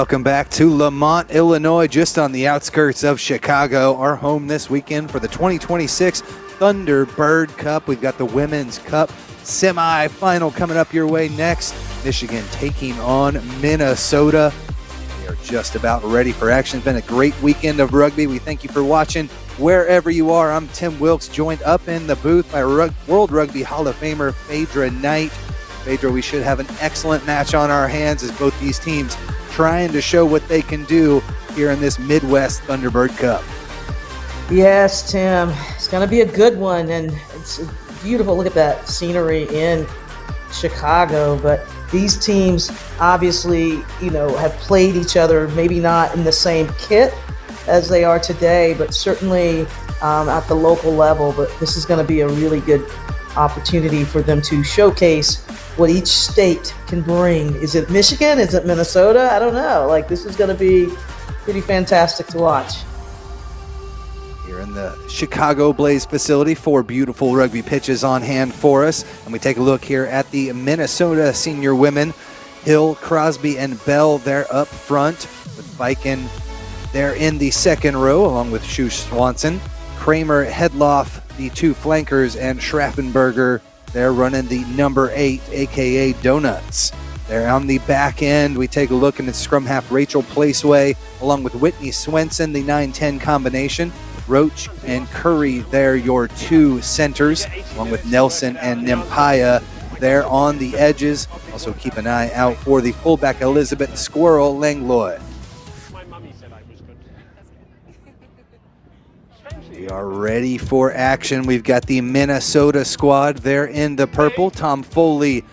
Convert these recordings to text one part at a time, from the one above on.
Welcome back to Lamont, Illinois, just on the outskirts of Chicago. Our home this weekend for the 2026 Thunderbird Cup. We've got the Women's Cup semifinal coming up your way next. Michigan taking on Minnesota. We are just about ready for action. It's been a great weekend of rugby. We thank you for watching wherever you are. I'm Tim Wilkes, joined up in the booth by World Rugby Hall of Famer Phaedra Knight. Phaedra, we should have an excellent match on our hands as both these teams trying to show what they can do here in this Midwest Thunderbird Cup. Yes, Tim. It's going to be a good one, and it's beautiful. Look at that scenery in Chicago. But these teams obviously, have played each other, maybe not in the same kit as they are today, but certainly at the local level. But this is going to be a really good opportunity for them to showcase what each state can bring. Is it Michigan? Is it Minnesota? I don't know. This is going to be pretty fantastic to watch. Here in the Chicago Blaze facility, 4 beautiful rugby pitches on hand for us. And we take a look here at the Minnesota senior women. Hill, Crosby, and Bell, they're up front with Viken. They're in the second row along with Shu Swanson. Kramer, Hedloff, the 2 flankers, and Schraffenberger, they're running the number 8, a.k.a. Donuts. They're on the back end. We take a look in the scrum half, Rachel Placeway, along with Whitney Swenson, the 9-10 combination. Roach and Curry, they're your 2 centers, along with Nelson and Nimpaya. They're on the edges. Also keep an eye out for the fullback, Elizabeth Squirrel Langlois. We are ready for action. We've got the Minnesota squad. They're in the purple. Tom Foley,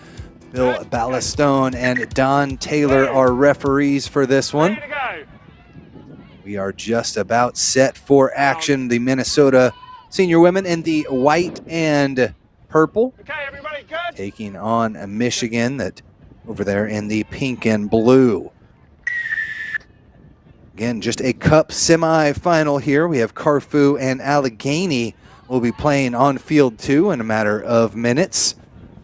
Bill Ballastone, and Don Taylor are referees for this one. We are just about set for action. The Minnesota senior women in the white and purple, taking on Michigan, that over there in the pink and blue. Again, just a cup semi-final here. We have Carfu and Allegheny will be playing on field 2 in a matter of minutes.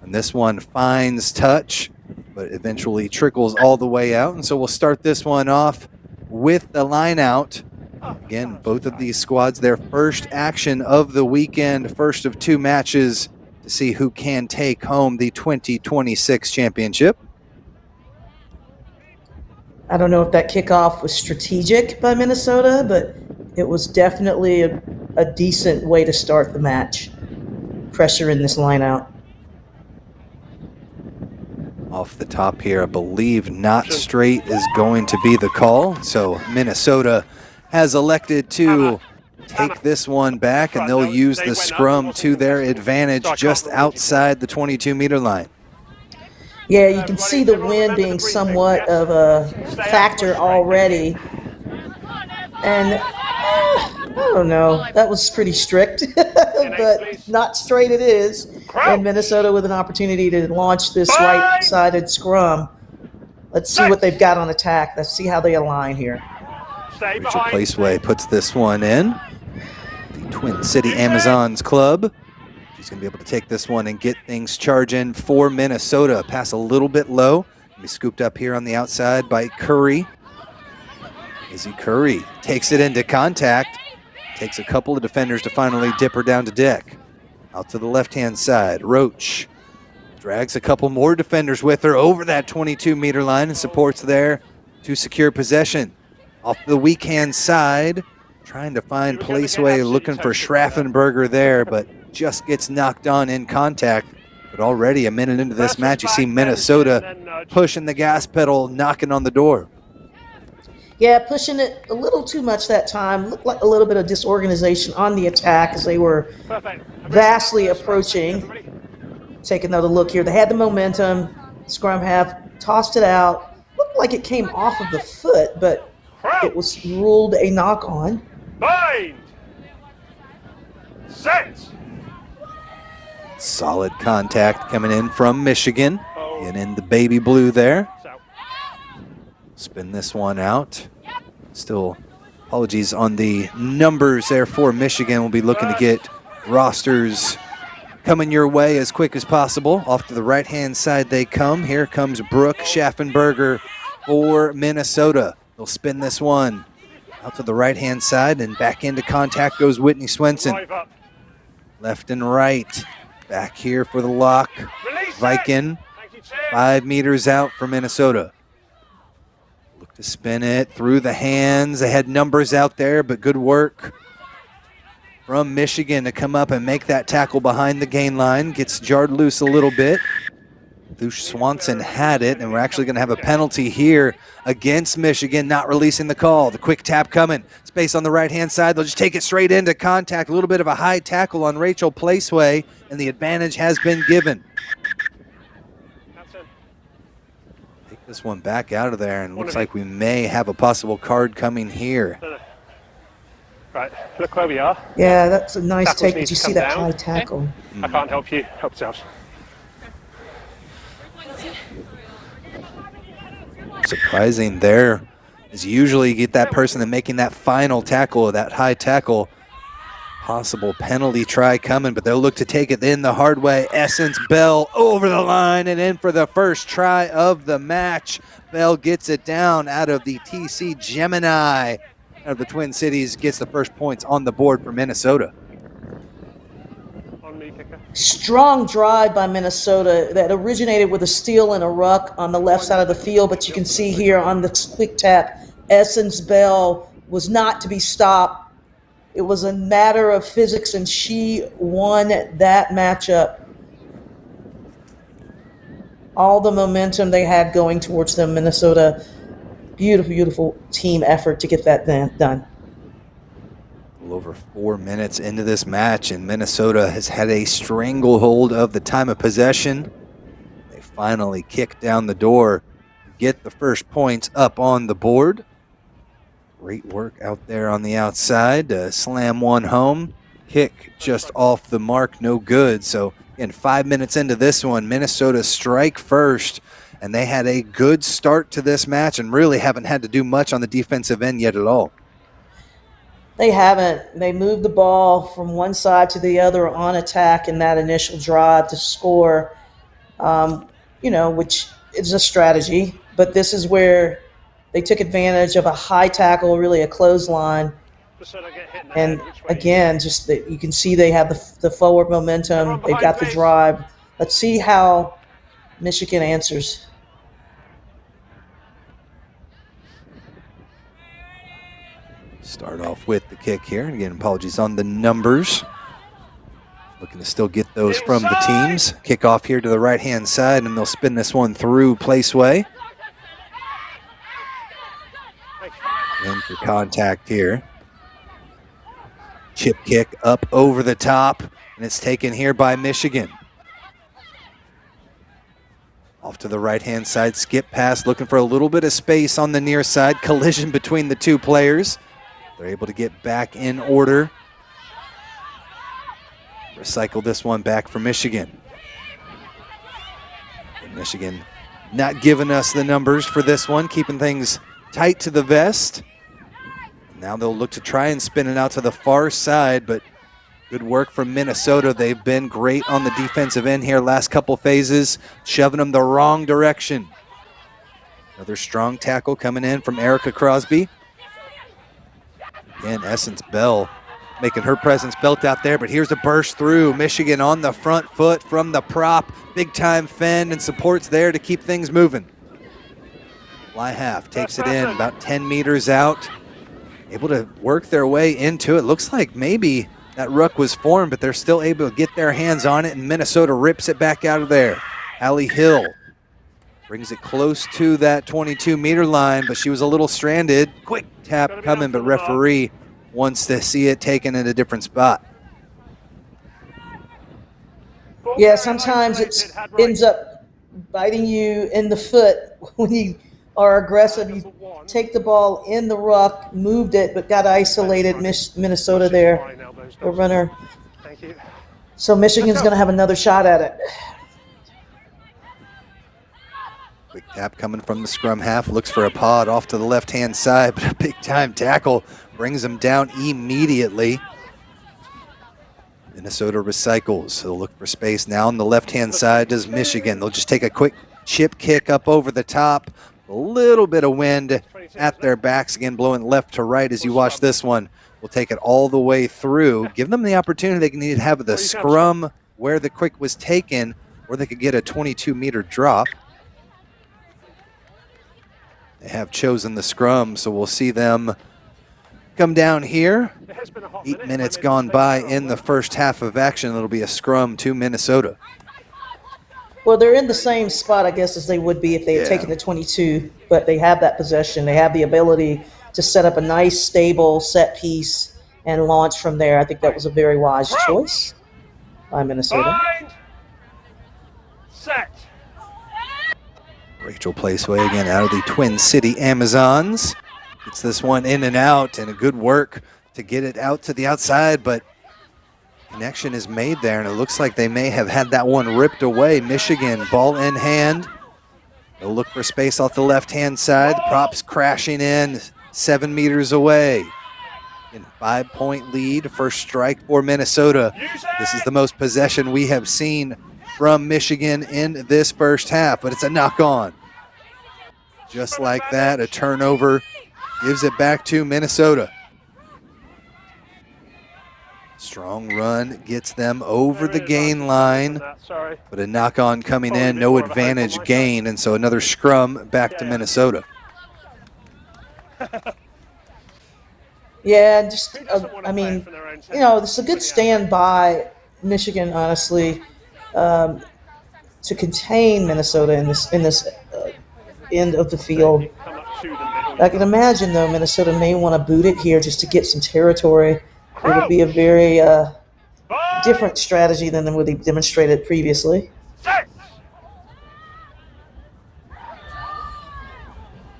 And this one finds touch, but eventually trickles all the way out. And so we'll start this one off with the line out. Again, both of these squads, their first action of the weekend, first of 2 matches to see who can take home the 2026 championship. I don't know if that kickoff was strategic by Minnesota, but it was definitely a decent way to start the match. Pressure in this line out. Off the top here, I believe not straight is going to be the call. So Minnesota has elected to take this one back, and they'll use the scrum to their advantage just outside the 22-meter line. Yeah, you can see the wind being somewhat of a factor already. And I don't know, that was pretty strict, but not straight it is. And Minnesota with an opportunity to launch this right-sided scrum. Let's see what they've got on attack. Let's see how they align here. Rachel Placeway puts this one in. The Twin City Amazons Club. She's going to be able to take this one and get things charging for Minnesota. Pass a little bit low. Be scooped up here on the outside by Curry. Izzy Curry takes it into contact. Takes a couple of defenders to finally dip her down to deck. Out to the left-hand side. Roach drags a couple more defenders with her over that 22-meter line and supports there to secure possession. Off the weak hand side, trying to find Placeway, looking for Schraffenberger there, but just gets knocked on in contact. But already a minute into this match, you see Minnesota pushing the gas pedal, knocking on the door. Yeah, pushing it a little too much that time. Looked like a little bit of disorganization on the attack as they were vastly approaching. Take another look here. They had the momentum. Scrum half tossed it out. Looked like it came off of the foot, but it was ruled a knock on. Bind! Set! Solid contact coming in from Michigan. And in the baby blue there. Spin this one out. Still, apologies on the numbers there for Michigan. We'll be looking to get rosters coming your way as quick as possible. Off to the right-hand side they come. Here comes Brooke Schaffenberger for Minnesota. They'll spin this one out to the right-hand side, and back into contact goes Whitney Swenson. Left and right. Back here for the lock. Viking, 5 meters out for Minnesota. Look to spin it through the hands. They had numbers out there, but good work from Michigan to come up and make that tackle behind the gain line. Gets jarred loose a little bit. Thush Swanson had it, and we're actually going to have a penalty here against Michigan, not releasing the call. The quick tap coming. Space on the right-hand side. They'll just take it straight into contact. A little bit of a high tackle on Rachel Placeway, and the advantage has been given. Take this one back out of there, and looks like we may have a possible card coming here. Right, look where we are. Yeah, that's a nice Tackles take, need but you to see come that down. high tackle. I can't help you. Help yourselves. Surprising there is usually you get that person that making that final tackle or that high tackle. Possible penalty try coming, but they'll look to take it in the hard way. Essence Bell over the line and in for the first try of the match. Bell gets it down out of the TC Gemini of the Twin Cities, gets the first points on the board for Minnesota. On me, kicker. Strong drive by Minnesota that originated with a steal and a ruck on the left side of the field, but you can see here on the quick tap, Essence Bell was not to be stopped. It was a matter of physics, and she won that matchup. All the momentum they had going towards them, Minnesota. Beautiful, beautiful team effort to get that done. A little over 4 minutes into this match, and Minnesota has had a stranglehold of the time of possession. They finally kick down the door, get the first points up on the board. Great work out there on the outside to slam one home. Kick just off the mark, no good. So, again, 5 minutes into this one, Minnesota strike first, and they had a good start to this match and really haven't had to do much on the defensive end yet at all. They haven't. They moved the ball from one side to the other on attack in that initial drive to score, which is a strategy. But this is where they took advantage of a high tackle, really a clothesline. And again, just that you can see they have the forward momentum. They've got the drive. Let's see how Michigan answers. Start off with the kick here. Again, apologies on the numbers. Looking to still get those from the teams. Kick off here to the right-hand side, and they'll spin this one through Placeway. In for contact here. Chip kick up over the top, and it's taken here by Michigan. Off to the right-hand side, skip pass, looking for a little bit of space on the near side. Collision between the two players. They're able to get back in order. Recycle this one back for Michigan. And Michigan not giving us the numbers for this one, keeping things tight to the vest. Now they'll look to try and spin it out to the far side, but good work from Minnesota. They've been great on the defensive end here last couple phases, shoving them the wrong direction. Another strong tackle coming in from Erica Crosby. Again, Essence Bell making her presence felt out there, but here's a burst through. Michigan on the front foot from the prop. Big time fend and supports there to keep things moving. Fly half takes it in about 10 meters out. Able to work their way into it. Looks like maybe that ruck was formed, but they're still able to get their hands on it, and Minnesota rips it back out of there. Allie Hill brings it close to that 22-meter line, but she was a little stranded. Quick tap coming, but referee wants to see it taken at a different spot. Yeah, sometimes it ends up biting you in the foot when you are aggressive. You take the ball in the ruck, moved it, but got isolated. Minnesota there, the runner. So Michigan's going to have another shot at it. Quick tap coming from the scrum half. Looks for a pod off to the left-hand side, but a big-time tackle brings him down immediately. Minnesota recycles. They'll look for space now on the left-hand side does Michigan. They'll just take a quick chip kick up over the top. A little bit of wind at their backs again, blowing left to right as you watch this one. We'll take it all the way through. Give them the opportunity. They need to have the scrum where the quick was taken, or they could get a 22-meter drop. They have chosen the scrum, so we'll see them come down here. 8 minutes gone by in the first half of action. It'll be a scrum to Minnesota. Well, they're in the same spot, I guess, as they would be if they had taken the 22, but they have that possession. They have the ability to set up a nice, stable set piece and launch from there. I think that was a very wise choice by Minnesota. Set. Rachel Placeway again out of the Twin City Amazons. Gets this one in and out, and a good work to get it out to the outside, but connection is made there, and it looks like they may have had that one ripped away. Michigan, ball in hand. They'll look for space off the left-hand side. The props crashing in 7 meters away. In 5-point lead, first strike for Minnesota. This is the most possession we have seen from Michigan in this first half, but it's a knock-on. Just like that, a turnover gives it back to Minnesota. Strong run gets them over the gain line, but a knock-on coming in, no advantage gain, and so another scrum back to Minnesota. Yeah, just, I mean, you know, it's a good stand by Michigan, honestly, to contain Minnesota in this end of the field. I can imagine, though, Minnesota may want to boot it here just to get some territory. It would be a very different strategy than what they demonstrated previously.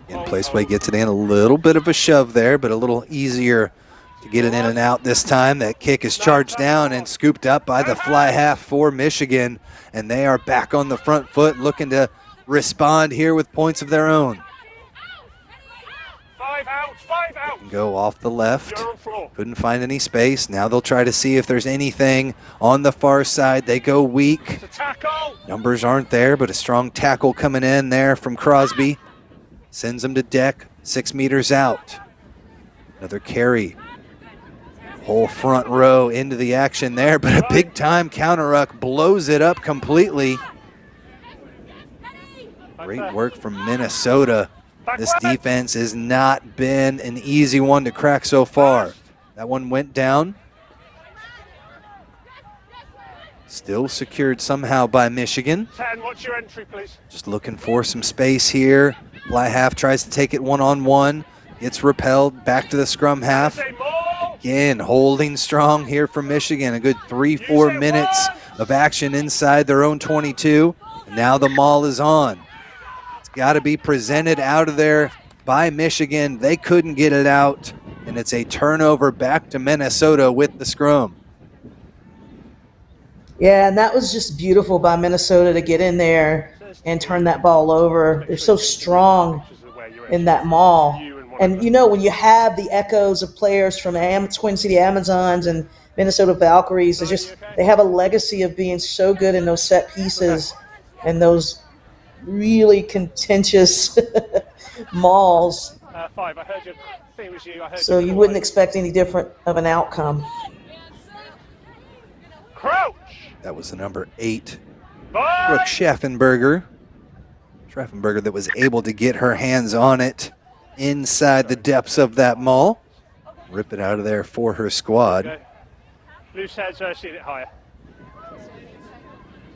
And Placeway gets it in, a little bit of a shove there, but a little easier to get it in and out this time. That kick is charged down and scooped up by the fly half for Michigan, and they are back on the front foot looking to respond here with points of their own. 5 out, 5 out. Go off the left. Couldn't find any space. Now they'll try to see if there's anything on the far side. They go weak. Numbers aren't there, but a strong tackle coming in there from Crosby. Sends them to deck, 6 meters out. Another carry. Whole front row into the action there, but a big-time counter-ruck blows it up completely. Great work from Minnesota. This defense has not been an easy one to crack so far. That one went down. Still secured somehow by Michigan. 10, what's your entry, please? Just looking for some space here. Fly half tries to take it one-on-one. Gets repelled back to the scrum half. Again, holding strong here for Michigan. A good 3-4 minutes of action inside their own 22. And now the maul is on. Got to be presented out of there by Michigan. They couldn't get it out, and it's a turnover back to Minnesota with the scrum. Yeah, and that was just beautiful by Minnesota to get in there and turn that ball over. They're so strong in that maul. And, you know, when you have the echoes of players from Twin City Amazons and Minnesota Valkyries, they have a legacy of being so good in those set pieces and those really contentious mauls. 5, I heard you. I think it was you. I heard so you wouldn't expect any different of an outcome. Crouch. That was the number 8, Brooke Schaffenberger. Schaffenberger that was able to get her hands on it inside the depths of that maul. Rip it out of there for her squad. Okay. Loose heads, see it higher.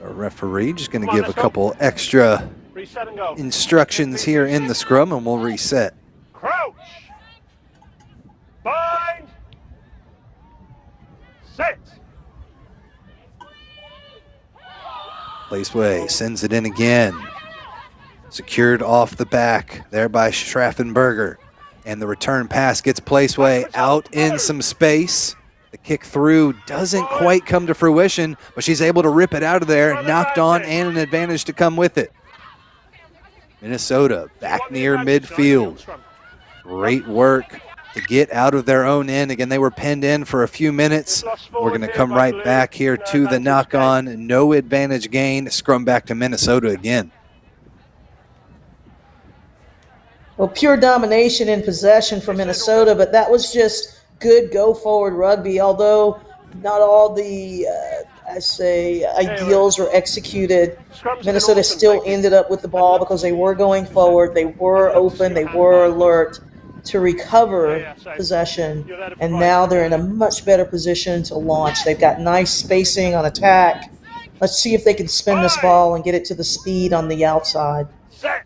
Our referee just going to give a couple extra instructions here in the scrum, and we'll reset. Crouch. Bind. Set. Placeway sends it in again. Secured off the back there by Schaffenberger. And the return pass gets Placeway out in some space. The kick through doesn't quite come to fruition, but she's able to rip it out of there, knocked on, and an advantage to come with it. Minnesota back near midfield. Great work to get out of their own end. Again, they were penned in for a few minutes. We're going to come right back here to the knock-on. No advantage gain. Scrum back to Minnesota again. Well, pure domination in possession for Minnesota, but that was just good go-forward rugby, although not all the, ideals were executed. Scrum's been Minnesota awesome, still thank you. ended up with the ball because they were going forward, they were open, they were alert to recover possession, and now they're in a much better position to launch. They've got nice spacing on attack. Let's see if they can spin this ball and get it to the speed on the outside. Set.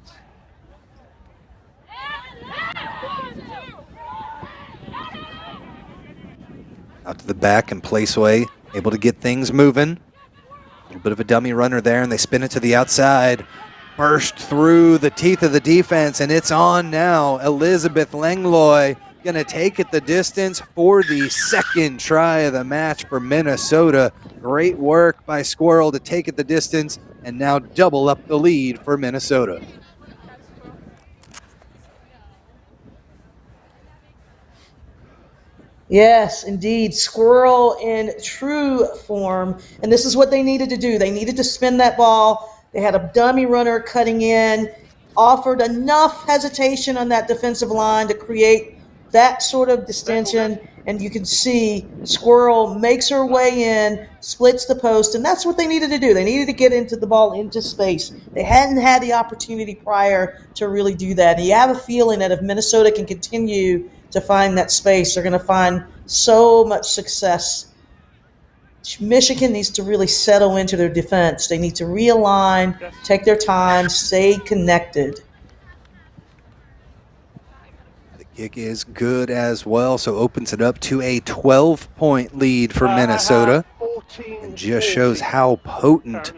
Out to the back and Placeway, able to get things moving. A little bit of a dummy runner there, and they spin it to the outside. Burst through the teeth of the defense, and it's on now. Elizabeth Langlois going to take it the distance for the second try of the match for Minnesota. Great work by Squirrel to take it the distance and now double up the lead for Minnesota. Yes, indeed. Squirrel in true form. And this is what they needed to do. They needed to spin that ball. They had a dummy runner cutting in, offered enough hesitation on that defensive line to create that sort of distension. And you can see Squirrel makes her way in, splits the post, and that's what they needed to do. They needed to get into the ball into space. They hadn't had the opportunity prior to really do that. And you have a feeling that if Minnesota can continue to find that space, they're going to find so much success. Michigan needs to really settle into their defense. They need to realign, take their time, stay connected. The kick is good as well, so opens it up to a 12-point lead for Minnesota. And just shows how potent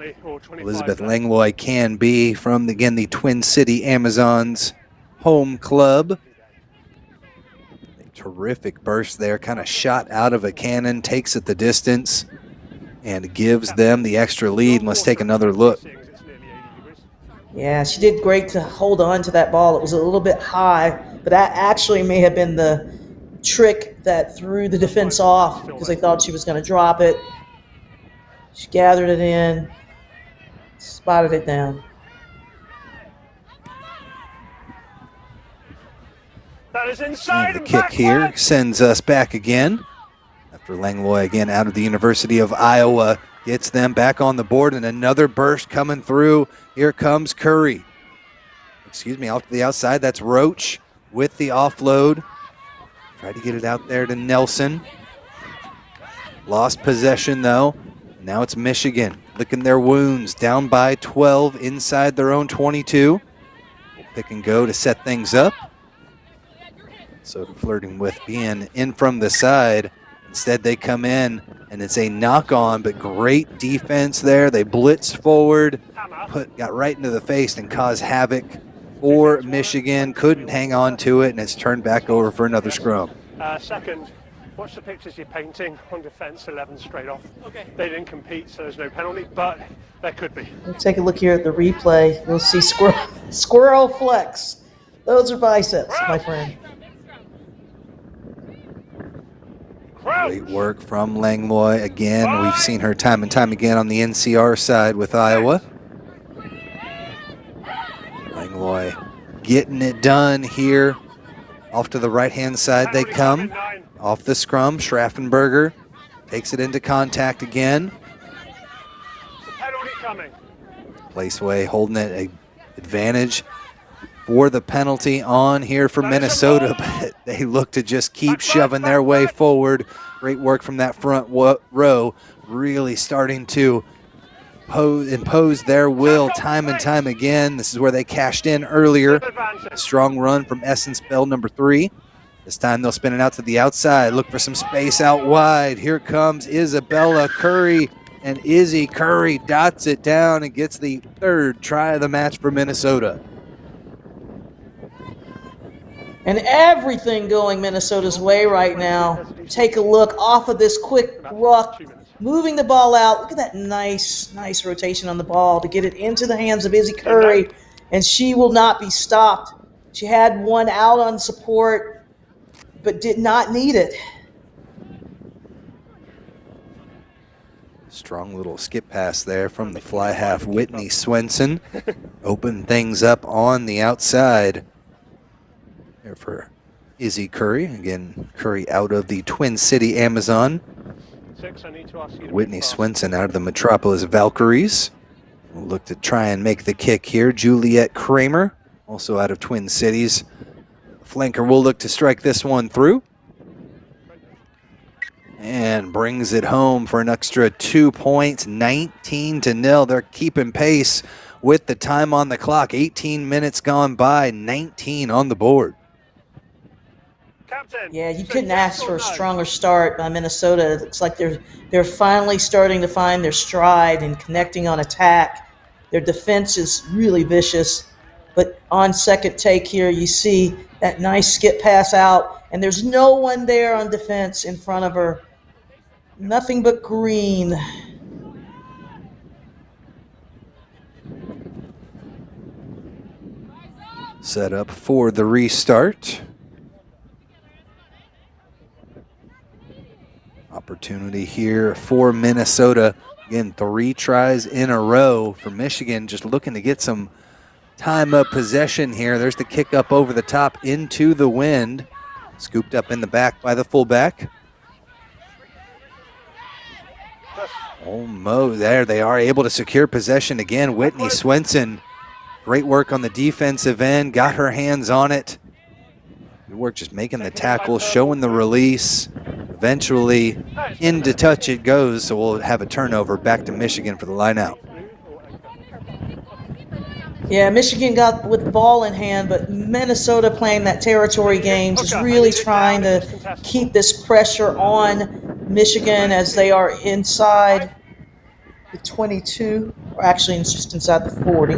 Elizabeth Langlois can be from, again, the Twin City Amazons home club. Terrific burst there, kind of shot out of a cannon, takes it the distance, and gives them the extra lead. Let's take another look. Yeah, she did great to hold on to that ball. It was a little bit high, but that actually may have been the trick that threw the defense off because they thought she was going to drop it. She gathered it in, spotted it down. That is inside. And the kick here sends us back again. After Langlois again out of the University of Iowa gets them back on the board, and another burst coming through. Here comes Curry. Off to the outside. That's Roach with the offload. Tried to get it out there to Nelson. Lost possession though. Now it's Michigan licking their wounds, down by 12 inside their own 22. Pick and go to set things up. So flirting with being in from the side. Instead, they come in, and it's a knock-on, but great defense there. They blitz forward, got right into the face and caused havoc for Michigan. Couldn't hang on to it, and it's turned back over for another scrum. Second, watch the pictures you're painting on defense, 11 straight off. Okay. They didn't compete, so there's no penalty, but there could be. Let's take a look here at the replay. You'll see squirrel flex. Those are biceps, my friend. Great work from Langlois. Again, we've seen her time and time again on the NCR side with Iowa. Langlois getting it done here. Off to the right-hand side they come. Off the scrum, Schraffenberger takes it into contact again. Placeway holding it an advantage for the penalty on here for Minnesota, but they look to just keep shoving their way forward. Great work from that front row, really starting to impose their will time and time again. This is where they cashed in earlier. A strong run from Essence Bell, number 3. This time they'll spin it out to the outside, look for some space out wide. Here comes Isabella Curry, and Izzy Curry dots it down and gets the 3rd try of the match for Minnesota. And everything going Minnesota's way right now. Take a look off of this quick ruck, moving the ball out. Look at that nice rotation on the ball to get it into the hands of Izzy Curry, and she will not be stopped. She had one out on support, but did not need it. Strong little skip pass there from the fly half, Whitney Swenson. Open things up on the outside. there for Izzy Curry. Again, Curry out of the Twin City Amazon. Whitney Swenson out of the Metropolis Valkyries. We'll look to try and make the kick here. Juliet Kramer, also out of Twin Cities. Flanker will look to strike this one through. And brings it home for an extra 2 points, 19-0. They're keeping pace with the time on the clock. 18 minutes gone by, 19 on the board. Yeah, you couldn't ask for a stronger start by Minnesota. It looks like they're finally starting to find their stride and connecting on attack. Their defense is really vicious. But on second take here, you see that nice skip pass out, and there's no one there on defense in front of her. Nothing but green. Set up for the restart. Opportunity here for Minnesota. Again, 3 tries in a row for Michigan, just looking to get some time of possession here. There's the kick up over the top into the wind. Scooped up in the back by the fullback. Almost there. They are able to secure possession again. Whitney Swenson, great work on the defensive end. Got her hands on it. Good work just making the tackle, showing the release. Eventually into touch it goes, so we'll have a turnover back to Michigan for the line out. Yeah, Michigan got with the ball in hand, but Minnesota playing that territory game, just really trying to keep this pressure on Michigan as they are inside the 22, or actually just inside the 40.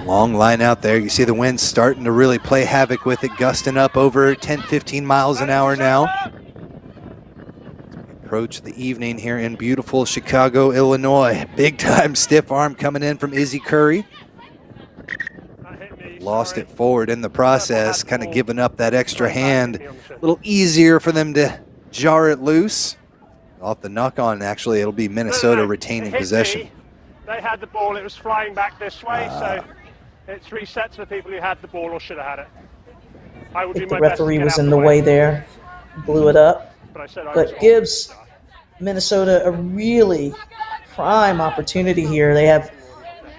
Long line out there. You see the wind starting to really play havoc with it, gusting up over 10-15 miles an hour now. Approach the evening here in beautiful Chicago, Illinois. Big time stiff arm coming in from Izzy Curry. Lost it forward in the process, kind of giving up that extra hand. A little easier for them to jar it loose. Off the knock on, actually, it'll be Minnesota retaining possession. They had the ball, it was flying back this way, so it's reset to the people who had the ball or should have had it. I will do my best. The referee was in the way there, blew it up, but gives Minnesota a really prime opportunity here. They have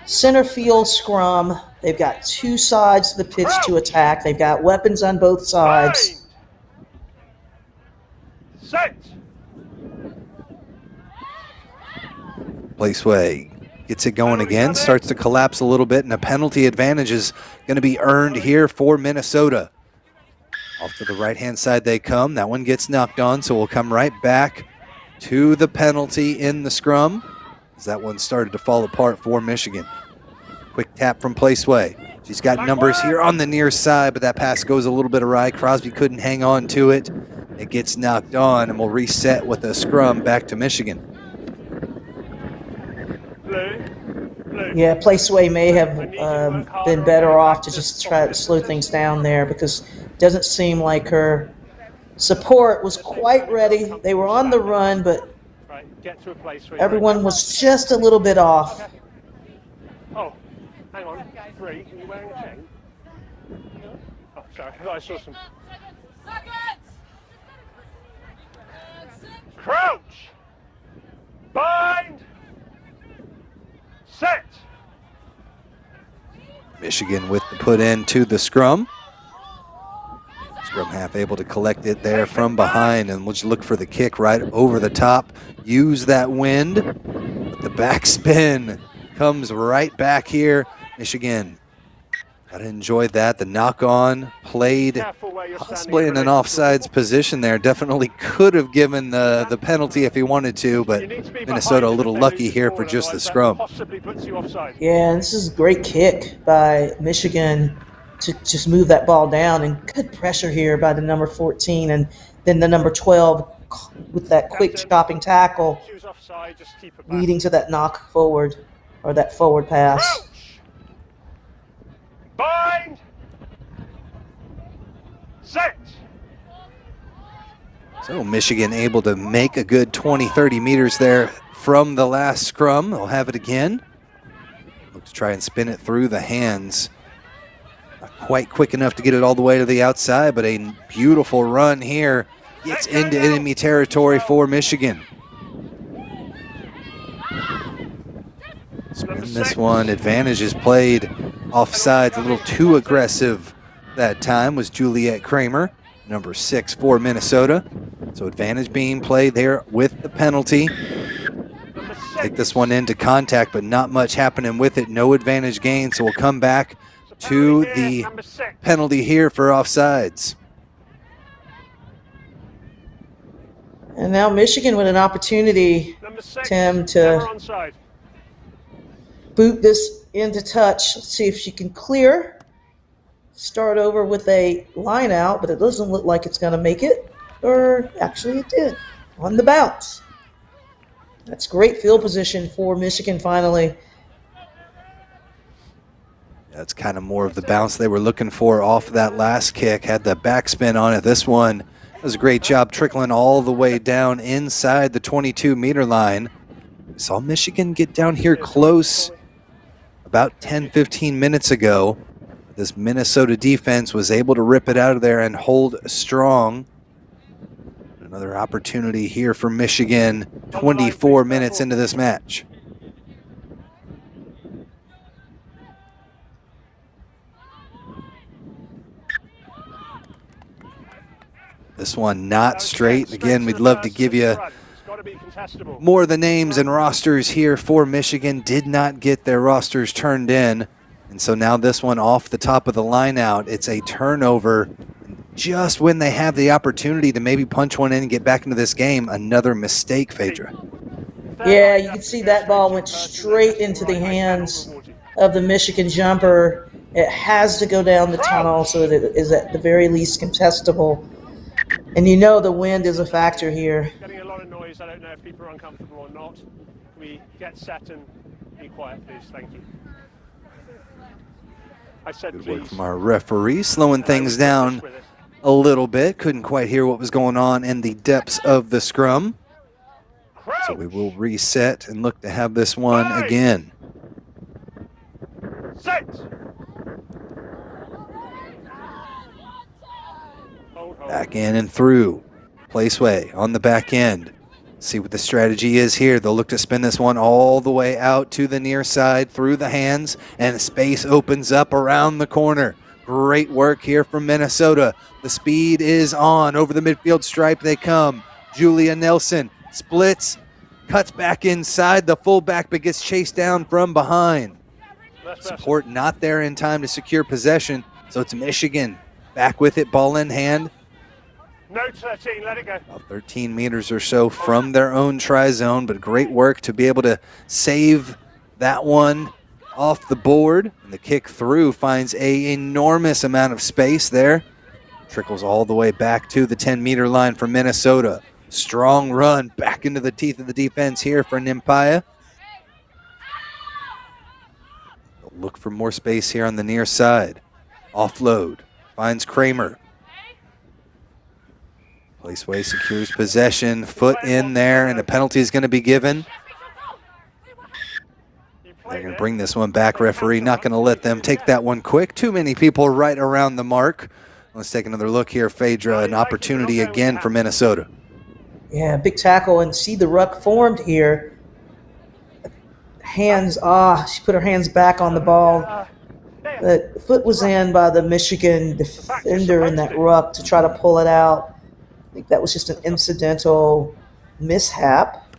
center field scrum. They've got 2 sides of the pitch to attack. They've got weapons on both sides. Set. Placeway gets it going again, starts to collapse a little bit, and a penalty advantage is going to be earned here for Minnesota. Off to the right-hand side they come. That one gets knocked on, so we'll come right back to the penalty in the scrum as that one started to fall apart for Michigan. Quick tap from Placeway. She's got numbers here on the near side, but that pass goes a little bit awry. Crosby couldn't hang on to it. It gets knocked on, and we'll reset with a scrum back to Michigan. Yeah, Placeway may have been better off to just try to slow things down there, because it doesn't seem like her support was quite ready. They were on the run, but everyone was just a little bit off. Oh, hang on. 3, are you wearing a chain? Oh, sorry, I thought I saw some. Crouch! Bind! Set! Michigan with the put in to the scrum. Scrum half able to collect it there from behind, and we'll just look for the kick right over the top. Use that wind, but the backspin comes right back here. Michigan, gotta enjoy that. The knock-on played possibly in an offsides position there. Definitely could have given the penalty if he wanted to, but Minnesota a little lucky here for just the scrum. Yeah, this is a great kick by Michigan to just move that ball down, and good pressure here by the number 14 and then the number 12 with that quick chopping tackle leading to that knock forward, or that forward pass. Bind! Set! So Michigan able to make a good 20-30 meters there from the last scrum. They'll have it again. Look to try and spin it through the hands. Not quite quick enough to get it all the way to the outside, but a beautiful run here. Gets into enemy territory for Michigan. Spin this one. Advantage is played. Offsides, a little too aggressive that time was Juliet Kramer, number 6 for Minnesota. So advantage being played there with the penalty. Take this one into contact, but not much happening with it. No advantage gain, so we'll come back to the penalty here for offsides. And now Michigan with an opportunity, Tim, to boot this into touch. Let's see if she can clear. Start over with a line out, but it doesn't look like it's going to make it. Or actually it did. On the bounce. That's great field position for Michigan finally. That's kind of more of the bounce they were looking for off that last kick. Had the backspin on it. This one was a great job trickling all the way down inside the 22-meter line. We saw Michigan get down here close about 10-15 minutes ago. This Minnesota defense was able to rip it out of there and hold strong. Another opportunity here for Michigan 24 minutes into this match. This one not straight. Again, we'd love to give you more of the names and rosters here for Michigan. Did not get their rosters turned in. And so now this one off the top of the line out. It's a turnover. Just when they have the opportunity to maybe punch one in and get back into this game, another mistake, Phaedra. Yeah, you can see that ball went straight into the hands of the Michigan jumper. It has to go down the tunnel so that it is at the very least contestable. And you know the wind is a factor here. Getting a lot of noise. I don't know if people are uncomfortable or not. We get set and be quiet, please. Thank you. I said Good please. work from our referee, slowing things down a little bit. Couldn't quite hear what was going on in the depths of the scrum. So we will reset and look to have this one again. Set. Back in and through. Placeway on the back end. See what the strategy is here. They'll look to spin this one all the way out to the near side through the hands, and space opens up around the corner. Great work here from Minnesota. The speed is on. Over the midfield stripe they come. Julia Nelson splits, cuts back inside the fullback, but gets chased down from behind. Support not there in time to secure possession, so it's Michigan back with it, ball in hand. No 13, let it go. About 13 meters or so from their own try zone, but great work to be able to save that one off the board. And the kick through finds an enormous amount of space there. Trickles all the way back to the 10-meter line for Minnesota. Strong run back into the teeth of the defense here for Nimpaya. They'll look for more space here on the near side. Offload. Finds Kramer. Placeway secures possession. Foot in there, and a penalty is going to be given. They're going to bring this one back. Referee not going to let them take that one quick. Too many people right around the mark. Let's take another look here, Phaedra. An opportunity again for Minnesota. Yeah, big tackle, and see the ruck formed here. Hands, she put her hands back on the ball. The foot was in by the Michigan defender in that ruck to try to pull it out. I think that was just an incidental mishap.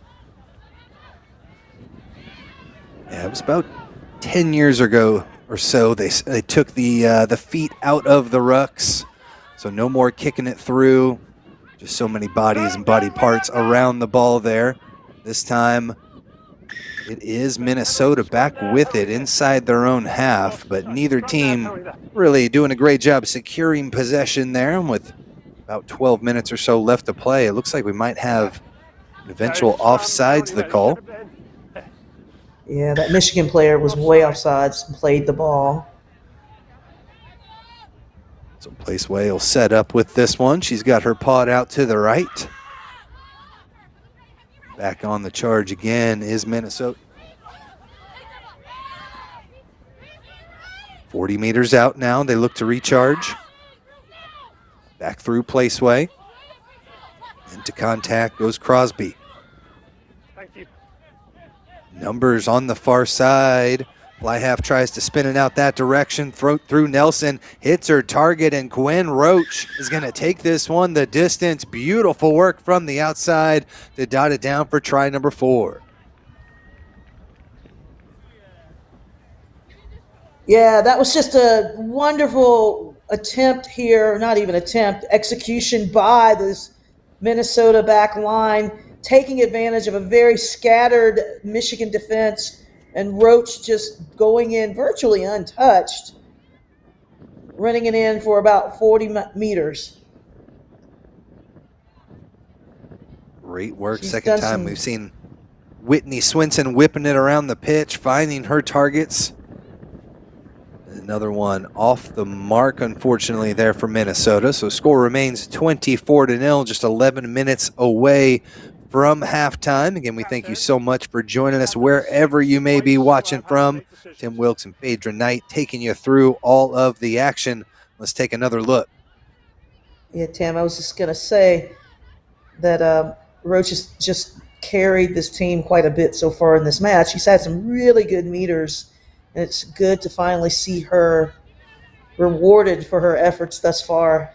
Yeah, it was about 10 years ago or so. They took the feet out of the rucks, so no more kicking it through. Just so many bodies and body parts around the ball there. This time it is Minnesota back with it inside their own half, but neither team really doing a great job securing possession there. And with about 12 minutes or so left to play, it looks like we might have an eventual offsides the call. Yeah, that Michigan player was way offsides and played the ball. So Placeway will set up with this one. She's got her paw out to the right. Back on the charge again is Minnesota. 40 meters out now. They look to recharge. Back through Placeway. Into contact goes Crosby. Thank you. Numbers on the far side. Fly half tries to spin it out that direction. Through Nelson. Hits her target, and Gwen Roach is going to take this one the distance. Beautiful work from the outside to dot it down for try number 4. Yeah, that was just a wonderful attempt here, not even attempt, execution by this Minnesota back line, taking advantage of a very scattered Michigan defense, and Roach just going in virtually untouched, running it in for about 40 meters. Great work. She's Second time we've seen Whitney Swinson whipping it around the pitch, finding her targets. Another one off the mark, unfortunately, there for Minnesota. So score remains 24-0, just 11 minutes away from halftime. Again, we thank you so much for joining us wherever you may be watching from. Tim Wilkes and Phaedra Knight taking you through all of the action. Let's take another look. Yeah, Tim, I was just going to say that Roach has just carried this team quite a bit so far in this match. She's had some really good meters, and it's good to finally see her rewarded for her efforts thus far.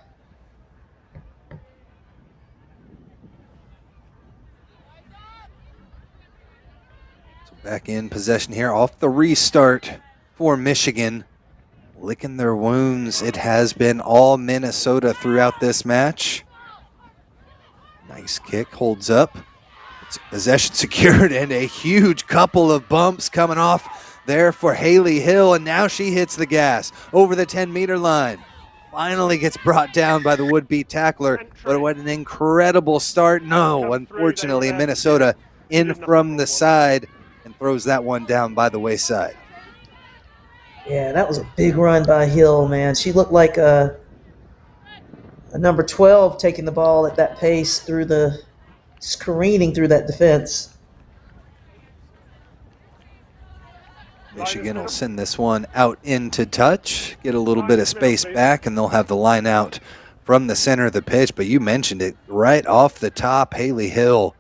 So back in possession here off the restart for Michigan. Licking their wounds. It has been all Minnesota throughout this match. Nice kick, holds up. It's possession secured, and a huge couple of bumps coming off there for Haley Hill, and now she hits the gas over the 10-meter line. Finally gets brought down by the would-be tackler, but what an incredible start. No, unfortunately, Minnesota in from the side and throws that one down by the wayside. Yeah, that was a big run by Hill, man. She looked like a number 12 taking the ball at that pace through just careening through that defense. Michigan will send this one out into touch, get a little bit of space back, and they'll have the line out from the center of the pitch. But you mentioned it right off the top. Haley Hill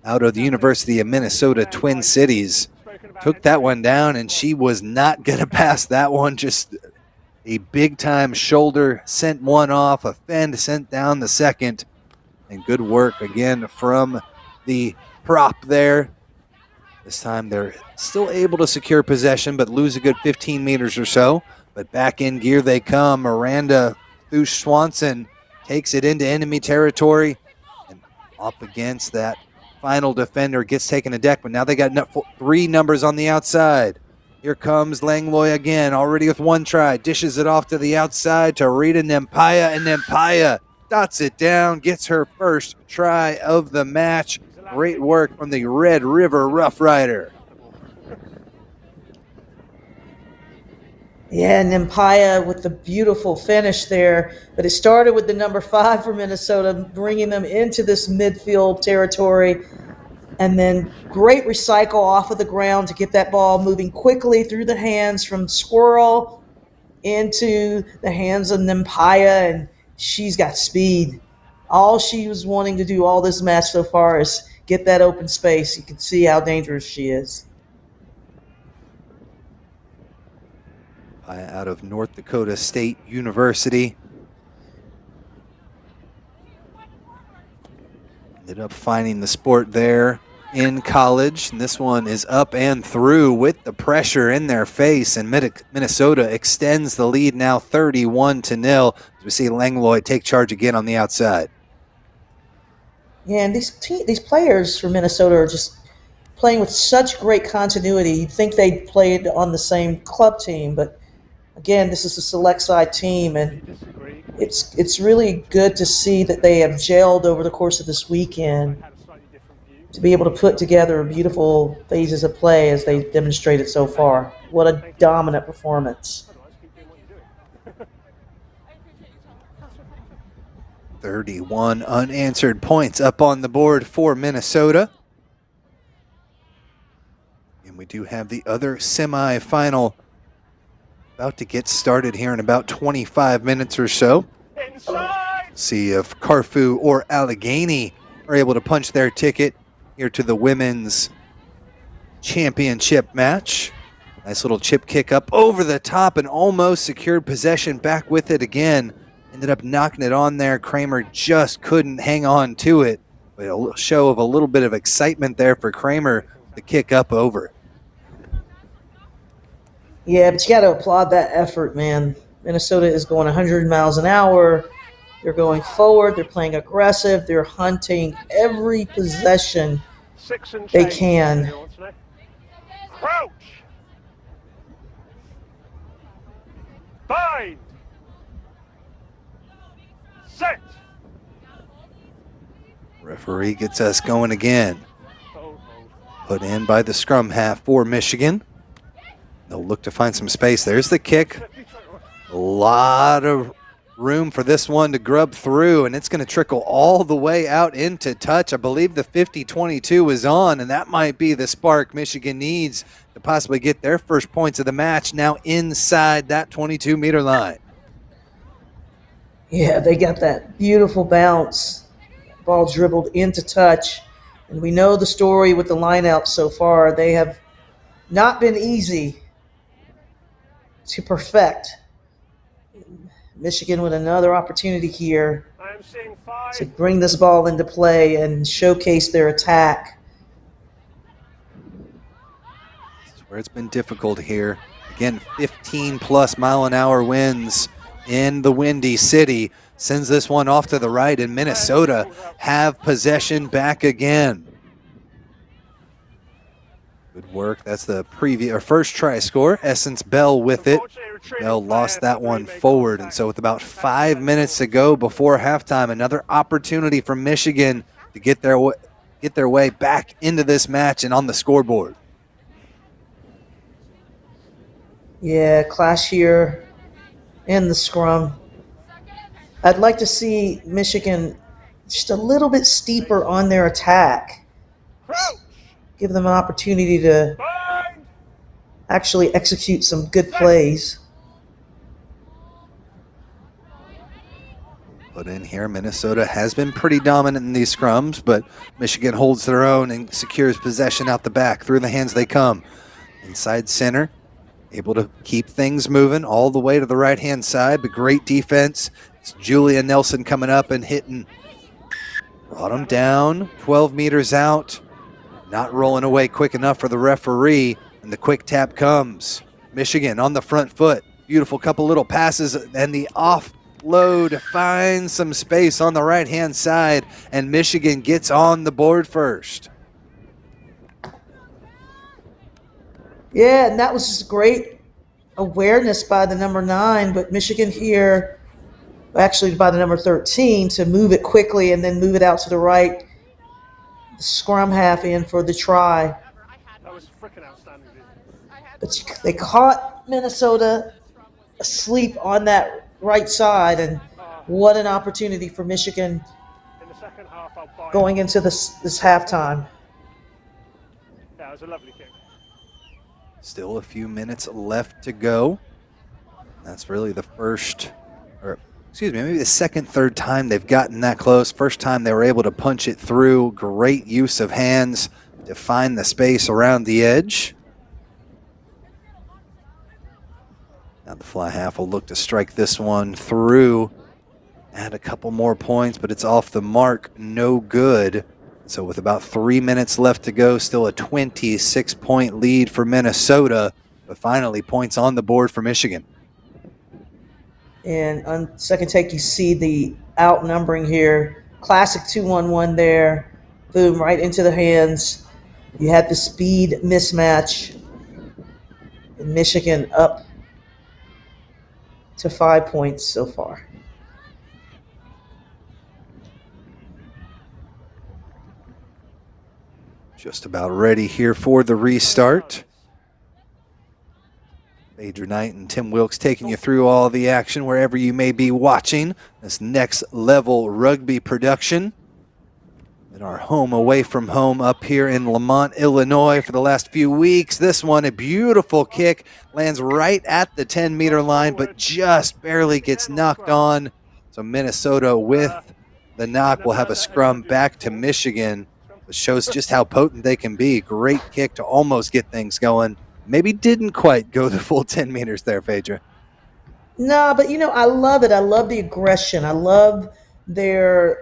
out of the University of Minnesota Twin Cities took that one down, and she was not going to pass that one. Just a big-time shoulder, sent one off, a fend, sent down the second. And good work again from the prop there. This time they're still able to secure possession, but lose a good 15 meters or so. But back in gear they come. Miranda Thusch-Swanson takes it into enemy territory and up against that final defender, gets taken to deck. But now they got 3 numbers on the outside. Here comes Langlois again, already with one try. Dishes it off to the outside to Rita Nempaya, and Nempaya dots it down, gets her first try of the match. Great work from the Red River Rough Rider. Yeah, Nempaya with the beautiful finish there. But it started with the number 5 for Minnesota, bringing them into this midfield territory. And then great recycle off of the ground to get that ball moving quickly through the hands from Squirrel into the hands of Nempaya. And she's got speed. All she was wanting to do all this match so far is get that open space. You can see how dangerous she is. Out of North Dakota State University. Ended up finding the sport there in college. And this one is up and through with the pressure in their face. And Minnesota extends the lead now 31-0. As we see Langlois take charge again on the outside. Yeah, and these players from Minnesota are just playing with such great continuity. You'd think they played on the same club team, but again, this is a select side team, and it's really good to see that they have gelled over the course of this weekend to be able to put together beautiful phases of play as they demonstrated so far. What a dominant performance. 31 unanswered points up on the board for Minnesota. And we do have the other semifinal about to get started here in about 25 minutes or so. Inside! See if Carfu or Allegheny are able to punch their ticket here to the women's championship match. Nice little chip kick up over the top and almost secured possession. Back with it again. Ended up knocking it on there. Kramer just couldn't hang on to it. But a show of a little bit of excitement there for Kramer to kick up over. Yeah, but you got to applaud that effort, man. Minnesota is going 100 miles an hour. They're going forward. They're playing aggressive. They're hunting every possession they can. Crouch! Bind! Set! Referee gets us going again. Put in by the scrum half for Michigan. They'll look to find some space. There's the kick. A lot of room for this one to grub through, and it's going to trickle all the way out into touch. I believe the 50-22 is on, and that might be the spark Michigan needs to possibly get their first points of the match now inside that 22-meter line. Yeah, they got that beautiful bounce. Ball dribbled into touch. And we know the story with the lineouts so far. They have not been easy to perfect. Michigan with another opportunity here to bring this ball into play and showcase their attack. This is where it's been difficult here. Again, 15-plus mile-an-hour winds in the Windy City. Sends this one off to the right, and Minnesota have possession back again. Good work. That's the first try score. Essence Bell with it. Bell lost that one forward, and so with about 5 minutes to go before halftime, another opportunity for Michigan to get their way back into this match and on the scoreboard. Yeah, clash here in the scrum. I'd like to see Michigan just a little bit steeper on their attack. Give them an opportunity to actually execute some good plays. Put in here, Minnesota has been pretty dominant in these scrums, but Michigan holds their own and secures possession out the back. Through the hands they come. Inside center, able to keep things moving all the way to the right-hand side, but great defense. It's Julia Nelson coming up and hitting. Brought him down, 12 meters out. Not rolling away quick enough for the referee, and the quick tap comes. Michigan on the front foot. Beautiful couple little passes, and the offload finds some space on the right-hand side, and Michigan gets on the board first. Yeah, and that was just great awareness by the number 9, but Michigan here, actually by the number 13, to move it quickly and then move it out to the right. The scrum half in for the try. That was freaking outstanding, dude. But they caught Minnesota asleep on that right side, and what an opportunity for Michigan In the second half, I'll buy going into this halftime. Yeah, it was a lovely kick. Still a few minutes left to go. That's really the maybe the second, third time they've gotten that close. First time they were able to punch it through. Great use of hands to find the space around the edge. Now the fly half will look to strike this one through. Add a couple more points, but it's off the mark. No good. So with about 3 minutes left to go, still a 26-point lead for Minnesota, but finally points on the board for Michigan. And on second take, you see the outnumbering here. Classic 2-1-1 there. Boom, right into the hands. You had the speed mismatch. And Michigan up to 5 points so far. Just about ready here for the restart. Adrian Knight and Tim Wilkes taking you through all the action wherever you may be watching this next level rugby production. In our home away from home up here in Lamont, Illinois for the last few weeks. This one, a beautiful kick, lands right at the 10-meter line, but just barely gets knocked on. So Minnesota with the knock will have a scrum back to Michigan, which shows just how potent they can be. Great kick to almost get things going. Maybe didn't quite go the full 10 meters there, Phaedra. No, but I love it. I love the aggression. I love their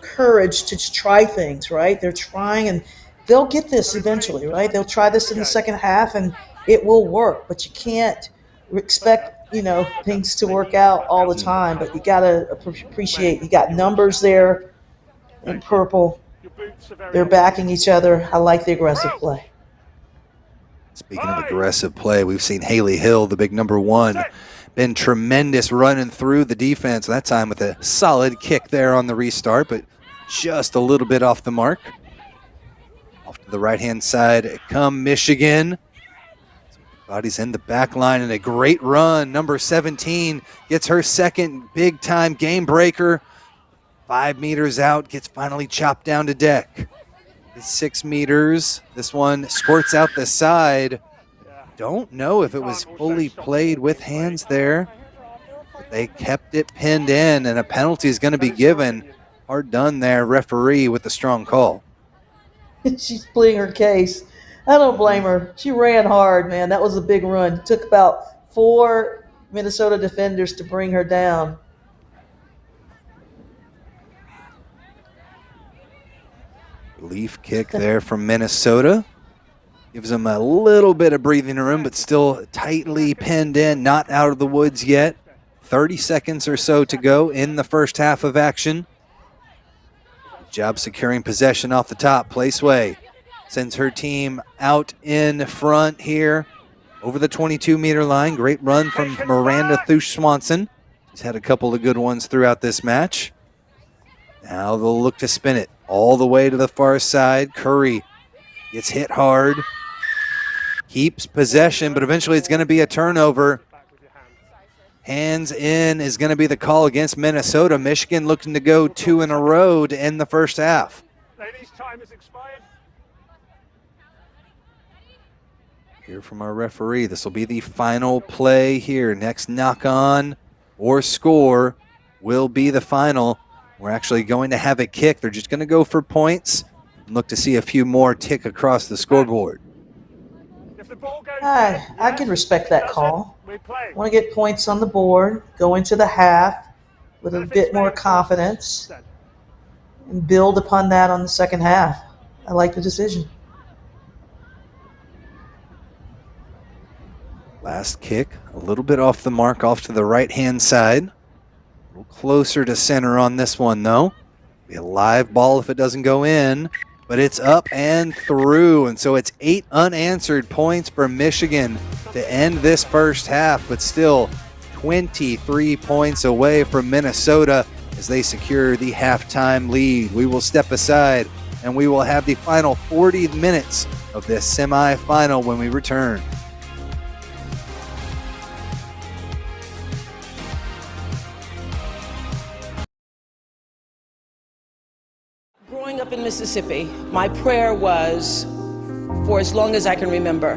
courage to try things, right? They're trying, and they'll get this eventually, right? They'll try this in the second half, and it will work. But you can't expect things to work out all the time. But you gotta appreciate you got numbers there in purple. They're backing each other. I like the aggressive play. Speaking of aggressive play, we've seen Haley Hill, the big number 1, been tremendous running through the defense. That time with a solid kick there on the restart, but just a little bit off the mark. Off to the right-hand side come Michigan. Bodies in the back line and a great run. Number 17 gets her second big-time game breaker. 5 meters out, gets finally chopped down to deck. 6 meters. This one squirts out the side. Don't know if it was fully played with hands there. But they kept it pinned in, and a penalty is going to be given. Hard done there, referee with a strong call. She's pleading her case. I don't blame her. She ran hard, man. That was a big run. It took about 4 Minnesota defenders to bring her down. Relief kick there from Minnesota. Gives them a little bit of breathing room, but still tightly pinned in, not out of the woods yet. 30 seconds or so to go in the first half of action. Good job securing possession off the top. Placeway sends her team out in front here over the 22-meter line. Great run from Miranda Thusch-Swanson. She's had a couple of good ones throughout this match. Now they'll look to spin it all the way to the far side. Curry gets hit hard. Keeps possession, but eventually it's going to be a turnover. Hands in is going to be the call against Minnesota. Michigan looking to go 2 in a row to end the first half. Ladies, time has expired. Hear from our referee. This will be the final play here. Next knock on or score will be the final. We're actually going to have a kick. They're just going to go for points and look to see a few more tick across the scoreboard. I can respect that call. Want to get points on the board, go into the half with a bit more confidence, and build upon that on the second half. I like the decision. Last kick, a little bit off the mark, off to the right-hand side. A little closer to center on this one, though. Be a live ball if it doesn't go in, but it's up and through. And so it's 8 unanswered points for Michigan to end this first half, but still 23 points away from Minnesota as they secure the halftime lead. We will step aside and we will have the final 40 minutes of this semifinal when we return. Growing up in Mississippi, my prayer was, for as long as I can remember,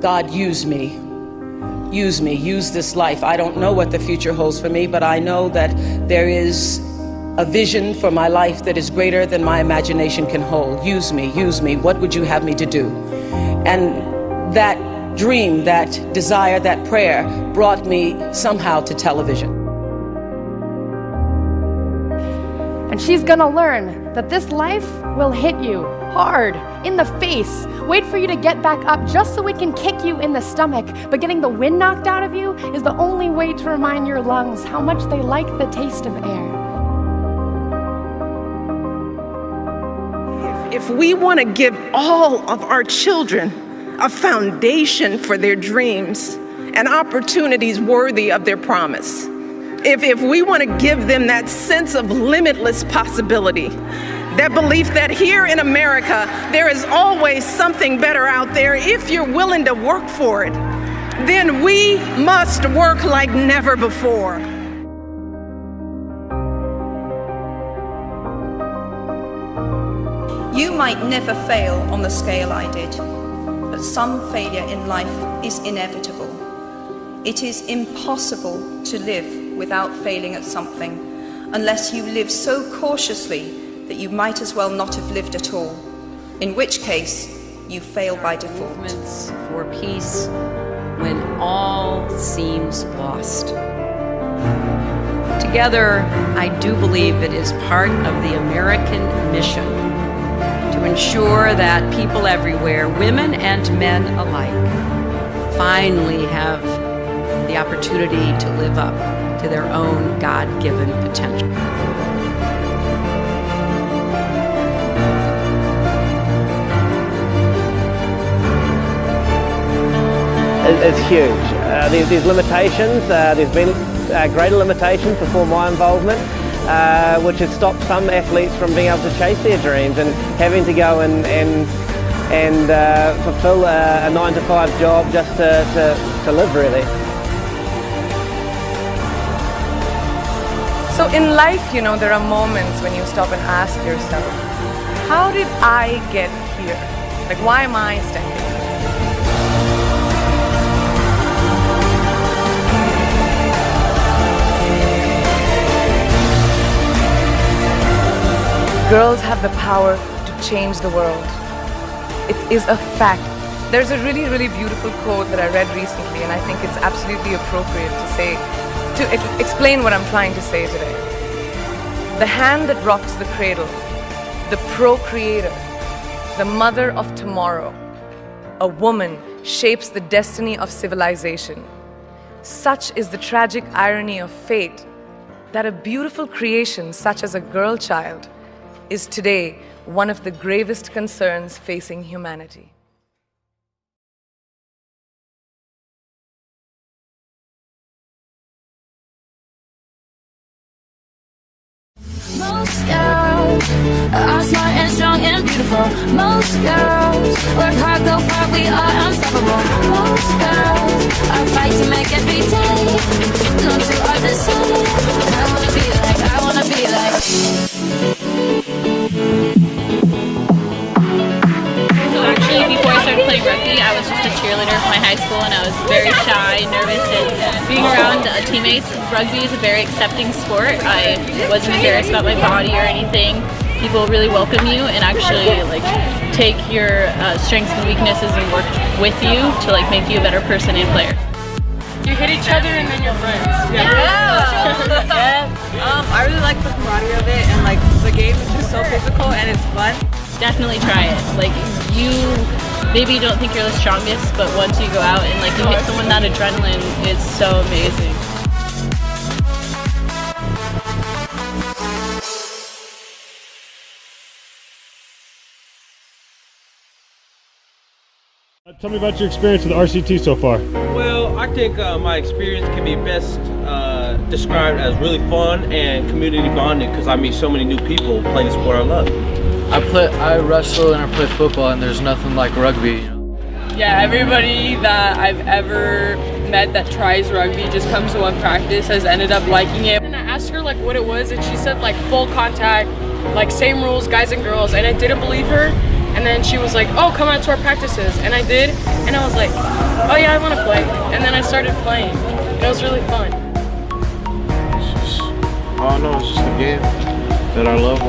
God, use me. Use me, use this life. I don't know what the future holds for me, but I know that there is a vision for my life that is greater than my imagination can hold. Use me, use me. What would you have me to do? And that dream, that desire, that prayer brought me somehow to television. And she's gonna learn that this life will hit you hard in the face, wait for you to get back up just so it can kick you in the stomach. But getting the wind knocked out of you is the only way to remind your lungs how much they like the taste of air. If we want to give all of our children a foundation for their dreams and opportunities worthy of their promise, if we want to give them that sense of limitless possibility, that belief that here in America, there is always something better out there if you're willing to work for it, then we must work like never before. You might never fail on the scale I did, but some failure in life is inevitable. It is impossible to live without failing at something, unless you live so cautiously that you might as well not have lived at all, in which case you fail by default. Movements for peace when all seems lost. Together, I do believe it is part of the American mission to ensure that people everywhere, women and men alike, finally have the opportunity to live up to their own God-given potential. It's huge. There's limitations. There's been greater limitations before my involvement, which has stopped some athletes from being able to chase their dreams and having to go and fulfill a 9-to-5 job just to live, really. So in life, you know, there are moments when you stop and ask yourself, how did I get here? Like, why am I standing here? Girls have the power to change the world. It is a fact. There's a really, really beautiful quote that I read recently, and I think it's absolutely appropriate to explain what I'm trying to say today. The hand that rocks the cradle, the procreator, the mother of tomorrow, a woman shapes the destiny of civilization. Such is the tragic irony of fate that a beautiful creation such as a girl child is today one of the gravest concerns facing humanity. Most girls are smart and strong and beautiful. Most girls work hard, go far, we are unstoppable. Most girls are fight to make every day. No two are the same. I wanna be like, I wanna be like. So actually, before I started playing rugby, I was just a cheerleader for my high school, and I was very shy, nervous, and being around teammates. Rugby is a very accepting sport. I wasn't embarrassed about my body or anything. People really welcome you and actually like take your strengths and weaknesses and work with you to like make you a better person and player. You hit each other and then you're friends. I really like the camaraderie of it, and like the game is just so physical and it's fun. Definitely try it. Like maybe you don't think you're the strongest, but once you go out and like you hit someone, that adrenaline is so amazing. Tell me about your experience with RCT so far. Well, I think my experience can be best described as really fun and community bonding because I meet so many new people playing the sport I love. I wrestle and I play football, and there's nothing like rugby. You know? Yeah, everybody that I've ever met that tries rugby just comes to one practice has ended up liking it. And I asked her like what it was, and she said like full contact, like same rules, guys and girls, and I didn't believe her. And then she was like, oh, come out to our practices. And I did, and I was like, oh yeah, I want to play. And then I started playing, and it was really fun. I don't know, it's just a game that I love.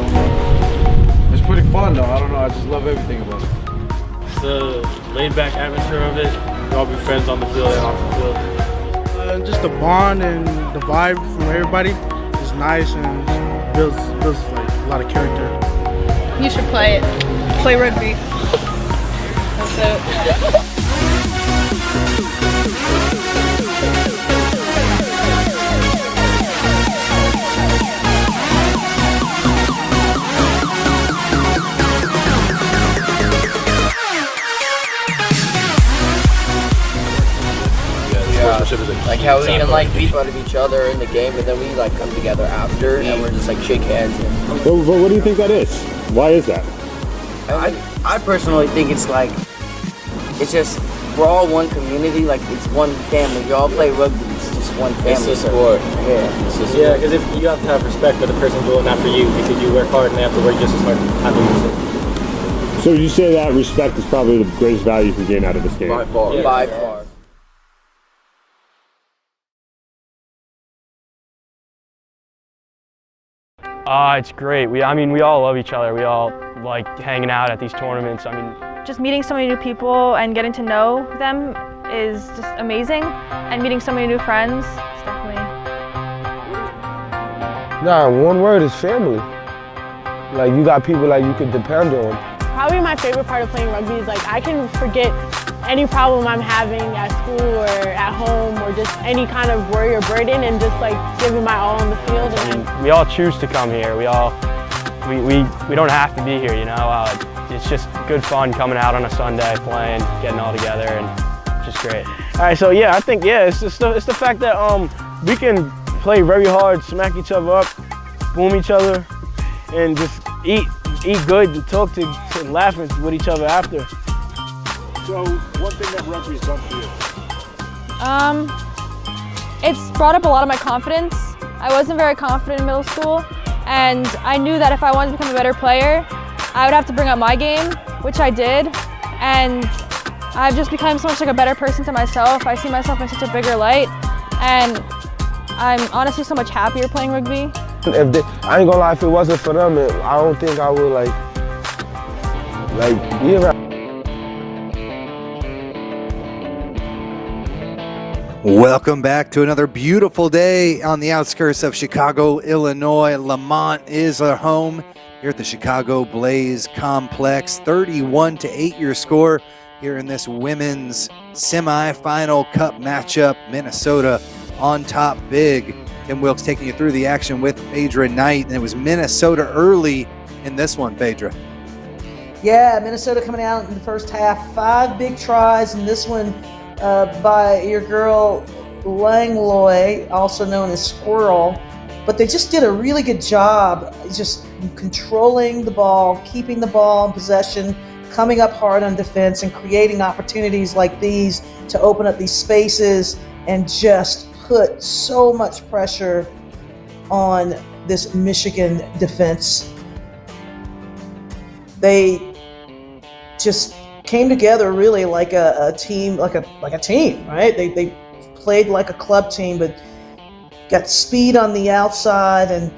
It's pretty fun though, I don't know, I just love everything about it. It's the laid-back atmosphere of it. We all be friends on the field and off the field. Just the bond and the vibe from everybody is nice and builds like a lot of character. You should play it. Play rugby. That's it. Like how we can like beat out of each other in the game, but then we like come together after and we're just like shake hands. Well, what do you think that is? Why is that? I personally think it's like, it's just, we're all one community, like it's one family. You all play rugby, it's just one family. It's a sport. Yeah, because if you have to have respect for the person going after you because you work hard and they have to work just as hard after you. So would you say that respect is probably the greatest value you can gain out of this game? By far. Yeah. By far. It's great. We all love each other. We all like hanging out at these tournaments. Just meeting so many new people and getting to know them is just amazing. And meeting so many new friends is definitely... Nah, one word is family. Like, you got people like you can depend on. Probably my favorite part of playing rugby is like I can forget any problem I'm having at school or at home or just any kind of worry or burden and just like giving my all on the field. And we all choose to come here. We don't have to be here, you know. It's just good fun coming out on a Sunday, playing, getting all together, and just great. All right, so yeah, I think it's the fact that we can play very hard, smack each other up, boom each other, and just eat good, to talk to and laugh with each other after. So, one thing that rugby's done for you? It's brought up a lot of my confidence. I wasn't very confident in middle school, and I knew that if I wanted to become a better player, I would have to bring up my game, which I did, and I've just become so much like a better person to myself. I see myself in such a bigger light, and I'm honestly so much happier playing rugby. I ain't gonna lie, if it wasn't for them, I don't think I would be around. Welcome back to another beautiful day on the outskirts of Chicago, Illinois. Lamont is our home here at the Chicago Blaze Complex. 31-8 your score here in this women's semifinal cup matchup. Minnesota on top big. Tim Wilkes taking you through the action with Phaedra Knight, and it was Minnesota early in this one, Phaedra. Yeah, Minnesota coming out in the first half. 5 big tries, and this one by your girl Langlois, also known as Squirrel. But they just did a really good job just controlling the ball, keeping the ball in possession, coming up hard on defense, and creating opportunities like these to open up these spaces and just put so much pressure on this Michigan defense. They just came together really like a team, like a team, right? They played like a club team, but got speed on the outside, and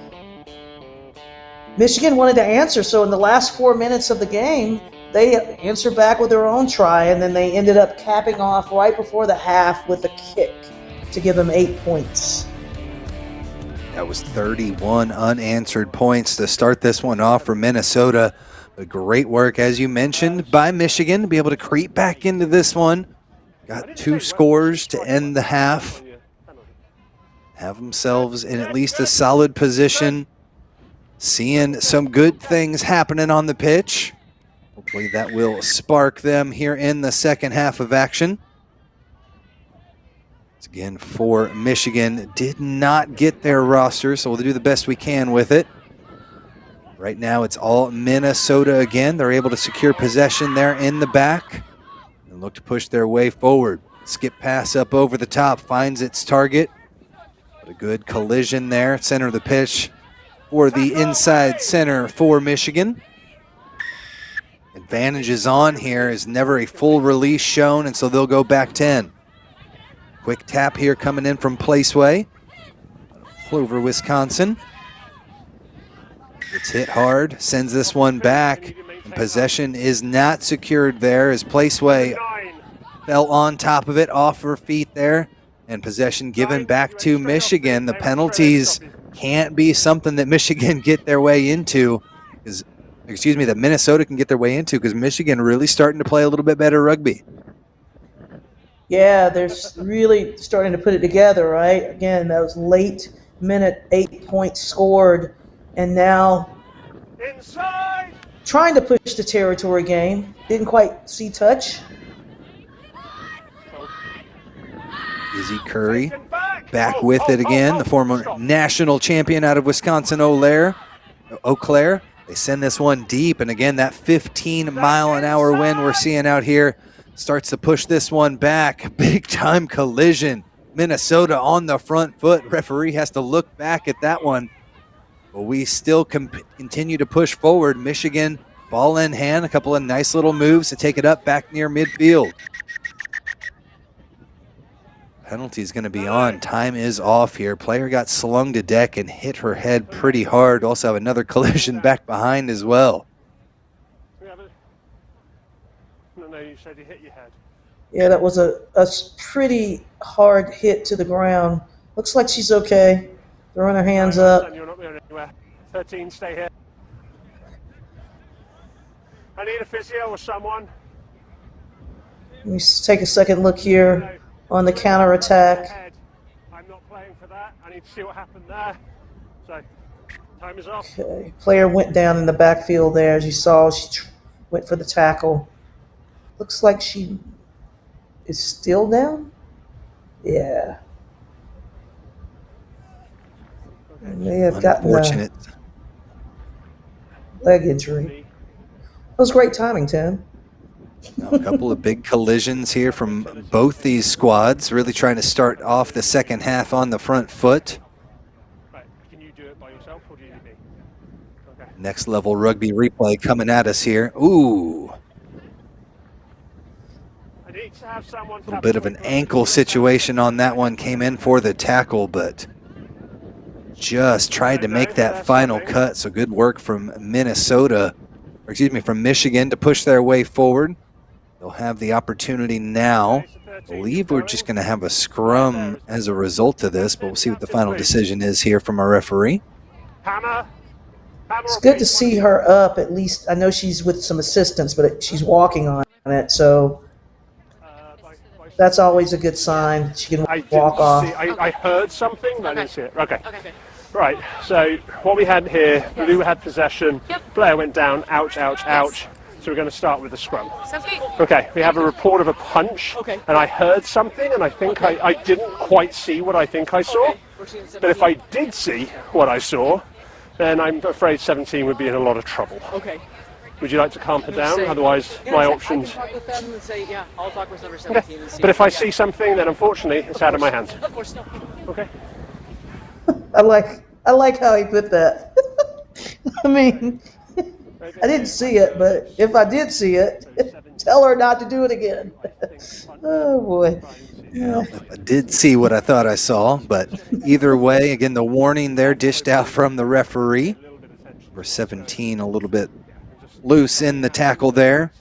Michigan wanted to answer. So in the last 4 minutes of the game, they answered back with their own try, and then they ended up capping off right before the half with a kick to give them 8 points. That was 31 unanswered points to start this one off for Minnesota. But great work, as you mentioned, by Michigan to be able to creep back into this one. Got 2 scores to end the half. Have themselves in at least a solid position. Seeing some good things happening on the pitch. Hopefully that will spark them here in the second half of action. Again, for Michigan, did not get their roster, so we'll do the best we can with it. Right now, it's all Minnesota again. They're able to secure possession there in the back and look to push their way forward. Skip pass up over the top, finds its target. But a good collision there, center of the pitch for the inside center for Michigan. Advantage is on here, is never a full release shown, and so they'll go back 10. Quick tap here coming in from Placeway. Clover, Wisconsin. It's hit hard, sends this one back, and possession is not secured there as Placeway fell on top of it, off her feet there, and possession given back to Michigan. The penalties can't be something that Michigan get their way into, that Minnesota can get their way into, because Michigan really starting to play a little bit better rugby. Yeah, they're really starting to put it together, right? Again, that was late minute, 8 points scored, and now trying to push the territory game. Didn't quite see touch. Izzy Curry back with it again, the former national champion out of Wisconsin, Eau Claire. They send this one deep, and again, that 15-mile-an-hour wind we're seeing out here starts to push this one back. Big time collision. Minnesota on the front foot. Referee has to look back at that one. But we still continue to push forward. Michigan Ball in hand, a couple of nice little moves to take it up back near midfield. Penalty is going to be on. Time is off here. Player got slung to deck and hit her head pretty hard. Also have another collision back behind as well. No, you said you hit your head. Yeah, that was a pretty hard hit to the ground. Looks like she's okay. Throwing her hands up. You're not going anywhere. 13, stay here. I need a physio or someone. Let me take a second look here on the counterattack. I'm not playing for that. I need to see what happened there. So, time is off. Okay, player went down in the backfield there. As you saw, she went for the tackle. Looks like she is still down. Yeah. May have gotten a leg injury. That was great timing, Tim. A couple of big collisions here from both these squads, really trying to start off the second half on the front foot. Right. Can you do it by yourself or do you need me? Okay. Next level rugby replay coming at us here. Ooh. I need to have someone. A little bit of an ankle situation on that one. Came in for the tackle, but just tried to make that final cut. So good work from Minnesota, or excuse me, from Michigan to push their way forward. They'll have the opportunity now. I believe we're just going to have a scrum as a result of this, but we'll see what the final decision is here from our referee. It's good to see her up at least. I know she's with some assistance, but she's walking on it, so that's always a good sign. She can walk off. I heard something, but I didn't see it. Okay. Right, so what we had here, Lou had possession, player went down, ouch, ouch, ouch. So we're going to start with the scrum. Okay, we have a report of a punch, and I heard something, and I think I didn't quite see what I think I saw. But if I did see what I saw, then I'm afraid 17 would be in a lot of trouble. Okay. Would you like to calm her down? Otherwise, my options. I can talk with them and say, yeah, I'll talk with number 17 and see. But if I see something, then unfortunately, it's out of my hands. Of course, no. Okay. I like how he put that. I mean, I didn't see it, but if I did see it, tell her not to do it again. Oh boy. Yeah, I did see what I thought I saw, but either way, again, the warning there dished out from the referee. Number 17 a little bit loose in the tackle there.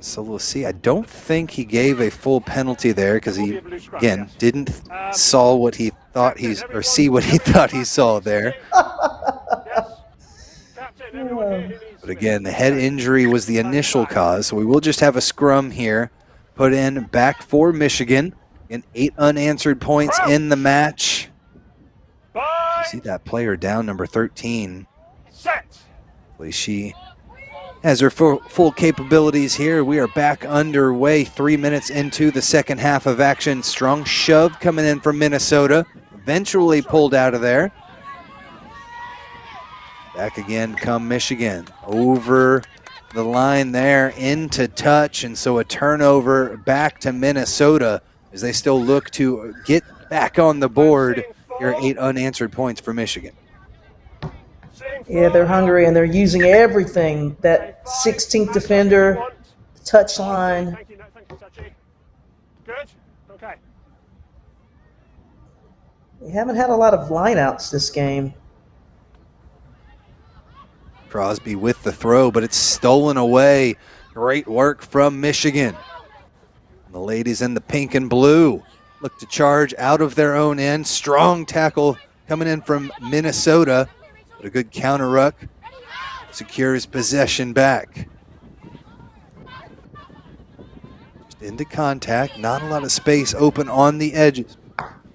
So we'll see. I don't think he gave a full penalty there because he, again, didn't saw what he thought see what he thought he saw there. But again, the head injury was the initial cause, so we will just have a scrum here put in back for Michigan. And 8 unanswered points in the match. You see that player down, number 13. Hopefully she has her full capabilities here. We are back underway, 3 minutes into the second half of action. Strong shove coming in from Minnesota. Eventually pulled out of there. Back again come Michigan. Over the line there into touch, and so a turnover back to Minnesota as they still look to get back on the board. Here are 8 unanswered points for Michigan. Yeah, they're hungry and they're using everything. That 16th defender, touch line. Good? Okay. We haven't had a lot of lineouts this game. Crosby with the throw, but it's stolen away. Great work from Michigan. The ladies in the pink and blue look to charge out of their own end. Strong tackle coming in from Minnesota. But a good counter ruck secures possession back. Just into contact, not a lot of space open on the edges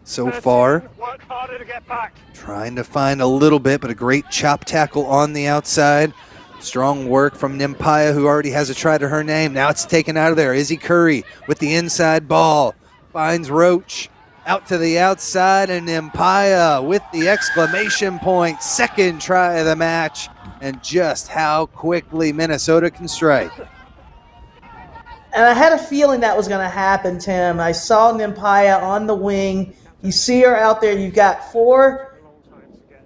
so far. Work harder to get back. Trying to find a little bit, but a great chop tackle on the outside. Strong work from Nimpaya, who already has a try to her name. Now it's taken out of there. Izzy Curry with the inside ball. Finds Roach out to the outside, and Nimpaya with the exclamation point. Second try of the match, and just how quickly Minnesota can strike. And I had a feeling that was going to happen, Tim. I saw Nimpaya on the wing. You see her out there. You've got 4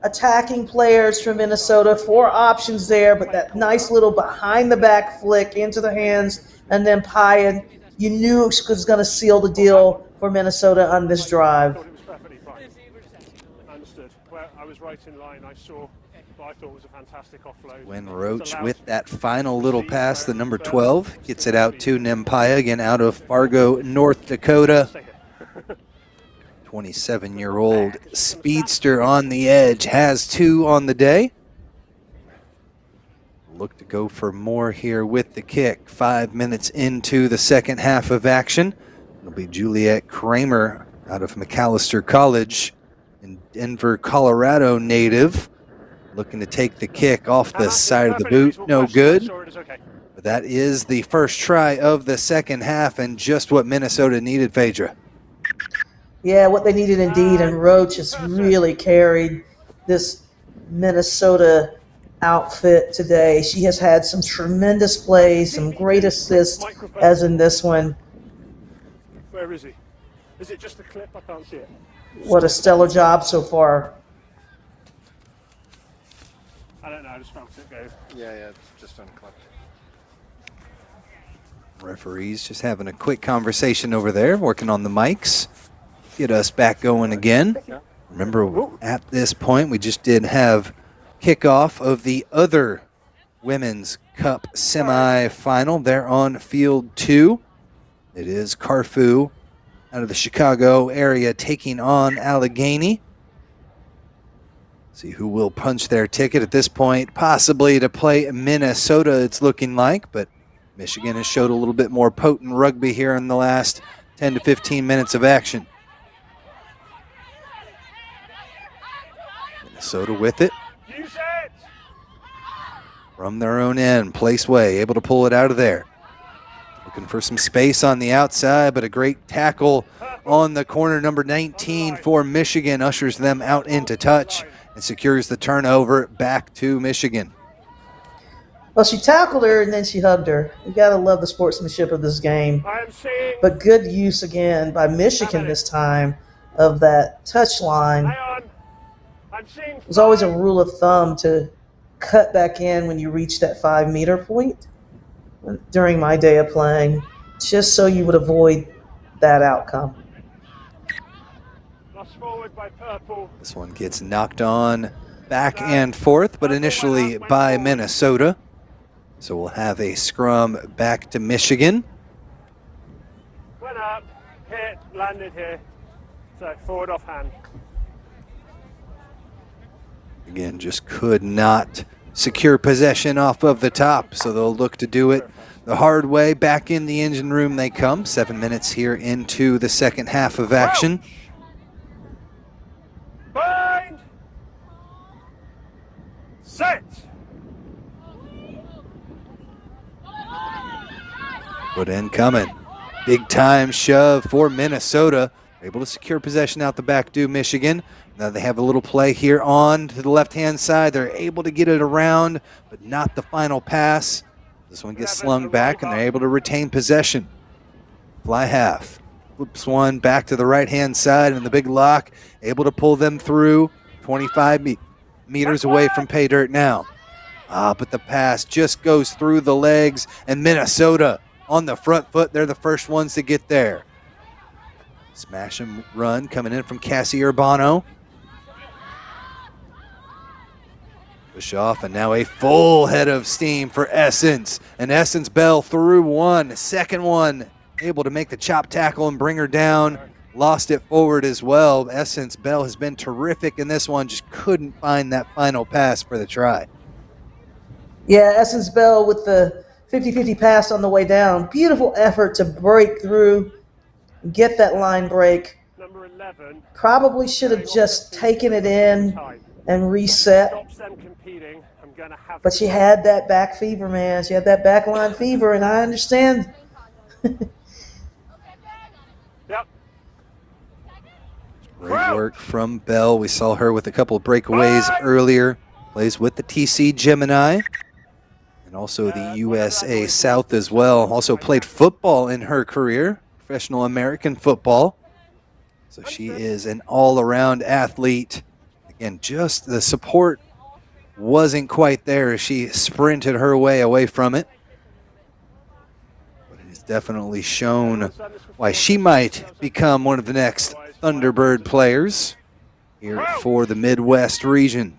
attacking players from Minnesota. 4 options there, but that nice little behind the back flick into the hands, and then Paya, you knew it was going to seal the deal for Minnesota on this drive. Thought it was perfectly fine. Understood. Well, I was right in line. I saw what I thought was a fantastic offload. When Roach with that final little pass, the number 12, gets it out to Nempaya, again out of Fargo, North Dakota. 27-year-old speedster on the edge, has 2 on the day. Look to go for more here with the kick. 5 minutes into the second half of action. It'll be Juliet Kramer out of McAllister College, in Denver, Colorado native, looking to take the kick off the side of the boot. No good. But that is the first try of the second half, and just what Minnesota needed, Phaedra. Yeah, what they needed indeed, and Roach has really carried this Minnesota outfit today. She has had some tremendous plays, some great assists, as in this one. Where is he? Is it just a clip? I can't see it. What a stellar job so far. I don't know, I just felt it go. Yeah, it's just unclipped. Referees just having a quick conversation over there, working on the mics. Get us back going again. Remember, at this point, we just did have kickoff of the other Women's Cup semifinal. They're on field 2. It is Carfu out of the Chicago area taking on Allegheny. See who will punch their ticket at this point, possibly to play Minnesota, it's looking like, but Michigan has showed a little bit more potent rugby here in the last 10 to 15 minutes of action. Minnesota with it. From their own end, Placeway able to pull it out of there. Looking for some space on the outside, but a great tackle on the corner. Number 19 for Michigan ushers them out into touch and secures the turnover back to Michigan. Well, she tackled her and then she hugged her. You got to love the sportsmanship of this game. But good use again by Michigan this time of that touch line. There's always a rule of thumb to cut back in when you reach that 5-meter point during my day of playing, just so you would avoid that outcome. This one gets knocked on back and forth, but initially by Minnesota. So we'll have a scrum back to Michigan. Went up, hit, landed here. So forward offhand. Again, just could not secure possession off of the top, so they'll look to do it the hard way. Back in the engine room they come. 7 minutes here into the second half of action. Bind! Set! Good end coming. Big time shove for Minnesota. Able to secure possession out the back, do Michigan. Now they have a little play here on to the left-hand side. They're able to get it around, but not the final pass. This one gets slung back, and they're able to retain possession. Fly half. Flips one back to the right-hand side, and the big lock able to pull them through. 25 meters away from pay dirt now. But the pass just goes through the legs, and Minnesota on the front foot. They're the first ones to get there. Smash and run coming in from Cassie Urbano. Push off, and now a full head of steam for Essence. And Essence Bell through one. Second one able to make the chop tackle and bring her down. Lost it forward as well. Essence Bell has been terrific in this one. Just couldn't find that final pass for the try. Yeah, Essence Bell with the 50-50 pass on the way down. Beautiful effort to break through, get that line break. Number 11. Probably should have just taken it in and reset. But she had that back fever, man. She had that back line fever, and I understand. Great work from Bell. We saw her with a couple of breakaways earlier. Plays with the TC Gemini and also the USA South as well. Also played football in her career, professional American football. So she is an all-around athlete. And just the support wasn't quite there as she sprinted her way away from it. But it has definitely shown why she might become one of the next Thunderbird players here for the Midwest region.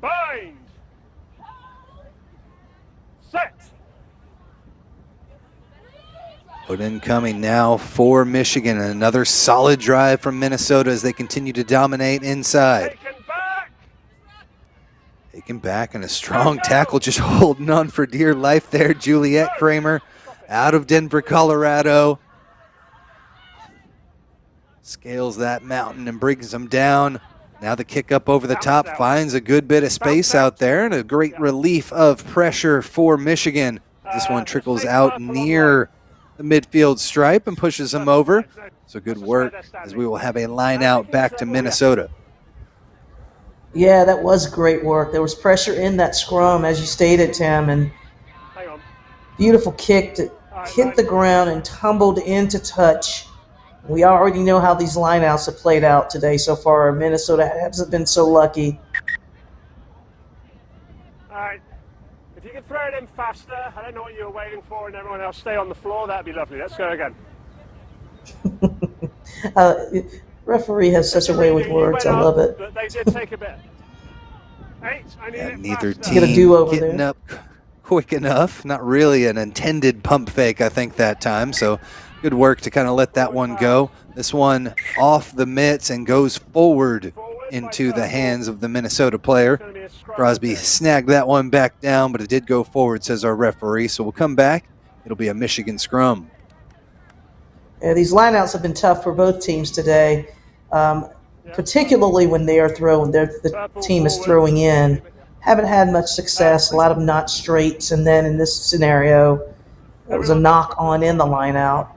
Bind. Set. Put in coming now for Michigan. Another solid drive from Minnesota as they continue to dominate inside. Taken back and a strong tackle, just holding on for dear life there. Juliet Kramer out of Denver, Colorado. Scales that mountain and brings them down. Now the kick up over the top finds a good bit of space out there and a great relief of pressure for Michigan. This one trickles out near the midfield stripe and pushes them over. So good work as we will have a line out back to Minnesota. Yeah, that was great work. There was pressure in that scrum, as you stated, Tim, and beautiful kick to hit the ground and tumbled into touch. We already know how these lineouts have played out today so far. Minnesota hasn't been so lucky. All right. If you could throw it in faster, I don't know what you were waiting for, and everyone else stay on the floor, that'd be lovely. Let's go again. Referee has such a way with words. I love it. But they did take a bit. 8, I need it Neither faster. team Get a do-over getting there. up quick enough. Not really an intended pump fake, I think, that time. So good work to kind of let that one go. This one off the mitts and goes forward into the hands of the Minnesota player. Crosby snagged that one back down, but it did go forward, says our referee. So we'll come back. It'll be a Michigan scrum. Yeah, these lineouts have been tough for both teams today, particularly when they are throwing. The team is throwing in. Haven't had much success. A lot of not straights, and then in this scenario, it was a knock on in the lineout.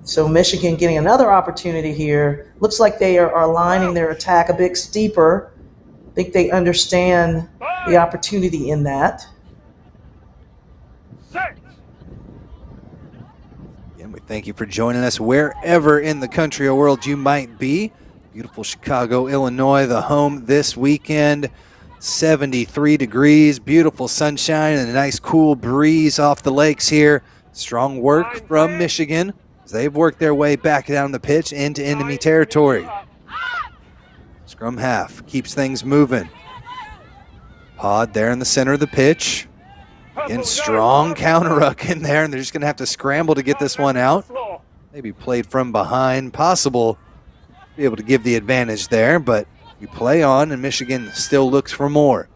So Michigan getting another opportunity here. Looks like they are aligning their attack a bit steeper. I think they understand the opportunity in that. Again, we thank you for joining us wherever in the country or world you might be. Beautiful Chicago, Illinois, the home this weekend. 73 degrees, beautiful sunshine, and a nice cool breeze off the lakes here. Strong work from Michigan as they've worked their way back down the pitch into enemy territory. Scrum half keeps things moving. Pod there in the center of the pitch. Again, strong counter ruck in there, and they're just going to have to scramble to get this one out. Maybe played from behind, possible be able to give the advantage there, but you play on, and Michigan still looks for more.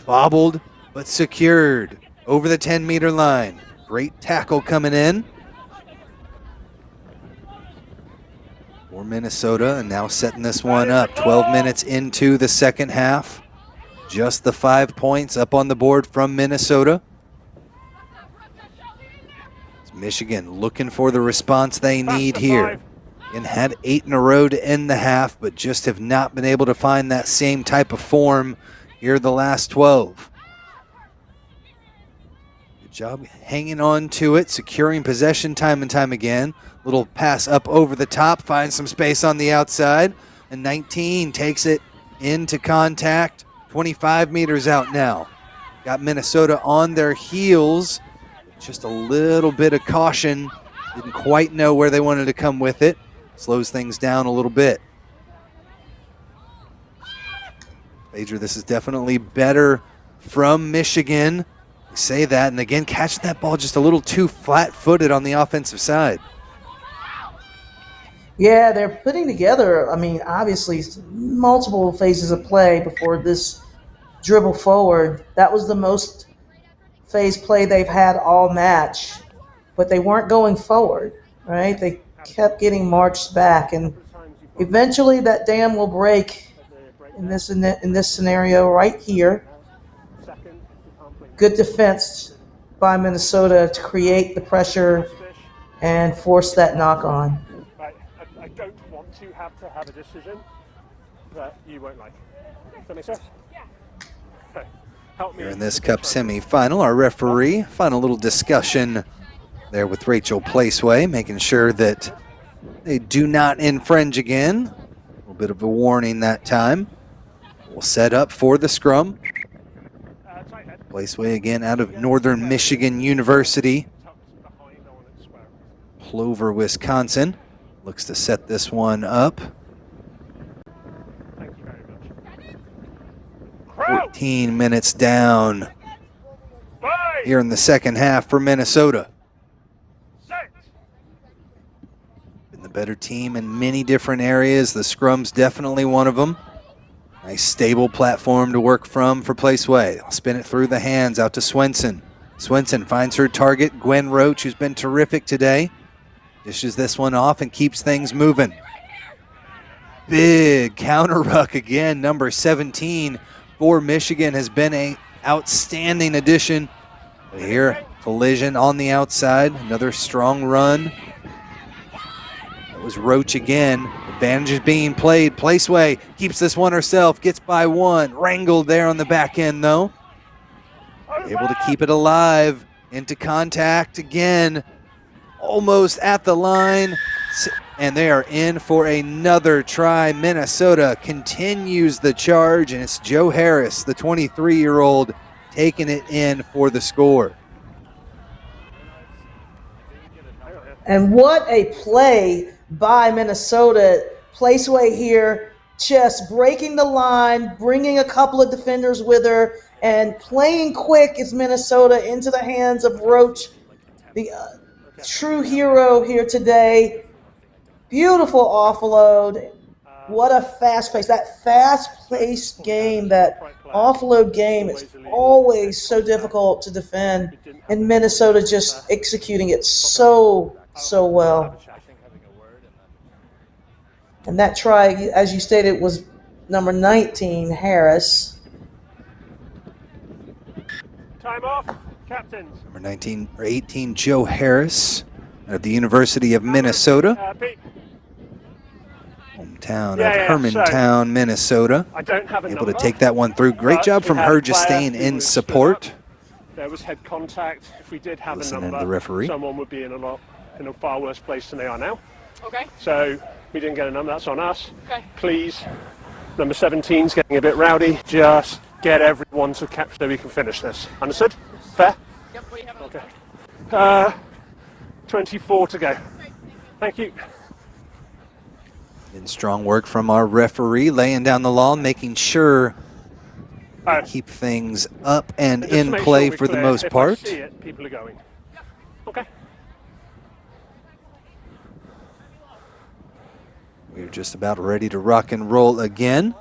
Bobbled, but secured over the 10-meter line. Great tackle coming in for Minnesota, and now setting this one up. 12 minutes into the second half. Just the 5 points up on the board from Minnesota. It's Michigan looking for the response they need here. And had 8 in a row to end the half, but just have not been able to find that same type of form here the last 12. Good job hanging on to it, securing possession time and time again. Little pass up over the top, finds some space on the outside, and 19 takes it into contact. 25 meters out now. Got Minnesota on their heels. Just a little bit of caution. Didn't quite know where they wanted to come with it. Slows things down a little bit. Phaedra, this is definitely better from Michigan. We say that, and again, catching that ball just a little too flat-footed on the offensive side. Yeah, they're putting together, I mean, obviously, multiple phases of play before this dribble forward. That was the most phase play they've had all match, but they weren't going forward, right? They kept getting marched back, and eventually that dam will break in this scenario right here. Good defense by Minnesota to create the pressure and force that knock on. I don't want to have a decision that you won't like. Does that make sense? Okay. Help me. Here in this Cup semifinal, our referee, final little discussion there with Rachel Placeway, making sure that They do not infringe again. A little bit of a warning that time. We'll set up for the scrum. Placeway again out of Northern Michigan University. Plover, Wisconsin. Looks to set this one up. 14 minutes down here in the second half for Minnesota. Been the better team in many different areas. The scrum's definitely one of them. Nice stable platform to work from for Placeway. I'll spin it through the hands out to Swenson. Swenson finds her target, Gwen Roach, who's been terrific today. Dishes this one off and keeps things moving. Big counter ruck again, number 17 for Michigan has been an outstanding addition. But here, collision on the outside, another strong run. That was Roach again. Advantage is being played. Placeway keeps this one herself, gets by one. Wrangled there on the back end though. Able to keep it alive. Into contact again. Almost at the line. And they are in for another try. Minnesota continues the charge, and it's Joe Harris, the 23-year-old, taking it in for the score. And what a play by Minnesota. Placeway here, just breaking the line, bringing a couple of defenders with her, and playing quick is Minnesota into the hands of Roach, the true hero here today. Beautiful offload. What a fast pace. That fast-paced game, that offload game is always so difficult to defend. And Minnesota just executing it so well. And that try, as you stated, was number 19, Harris. Time off, captains. Number 19 or 18, Joe Harris at the University of Minnesota. Hometown of Hermantown, Minnesota. Able to take that one through. Great job from her just staying in support. There was head contact. If we did have a number, to the referee. Someone would be in a far worse place than they are now. Okay. So we didn't get a number. That's on us. Okay. Please, number 17's getting a bit rowdy. Just get everyone to capture so we can finish this. Understood? Fair? Yep. What do you have? Okay. 24 to go. Thank you. And strong work from our referee, laying down the law, making sure we keep things up and in play for the most part. If I see it, people are going. Okay. We're just about ready to rock and roll again.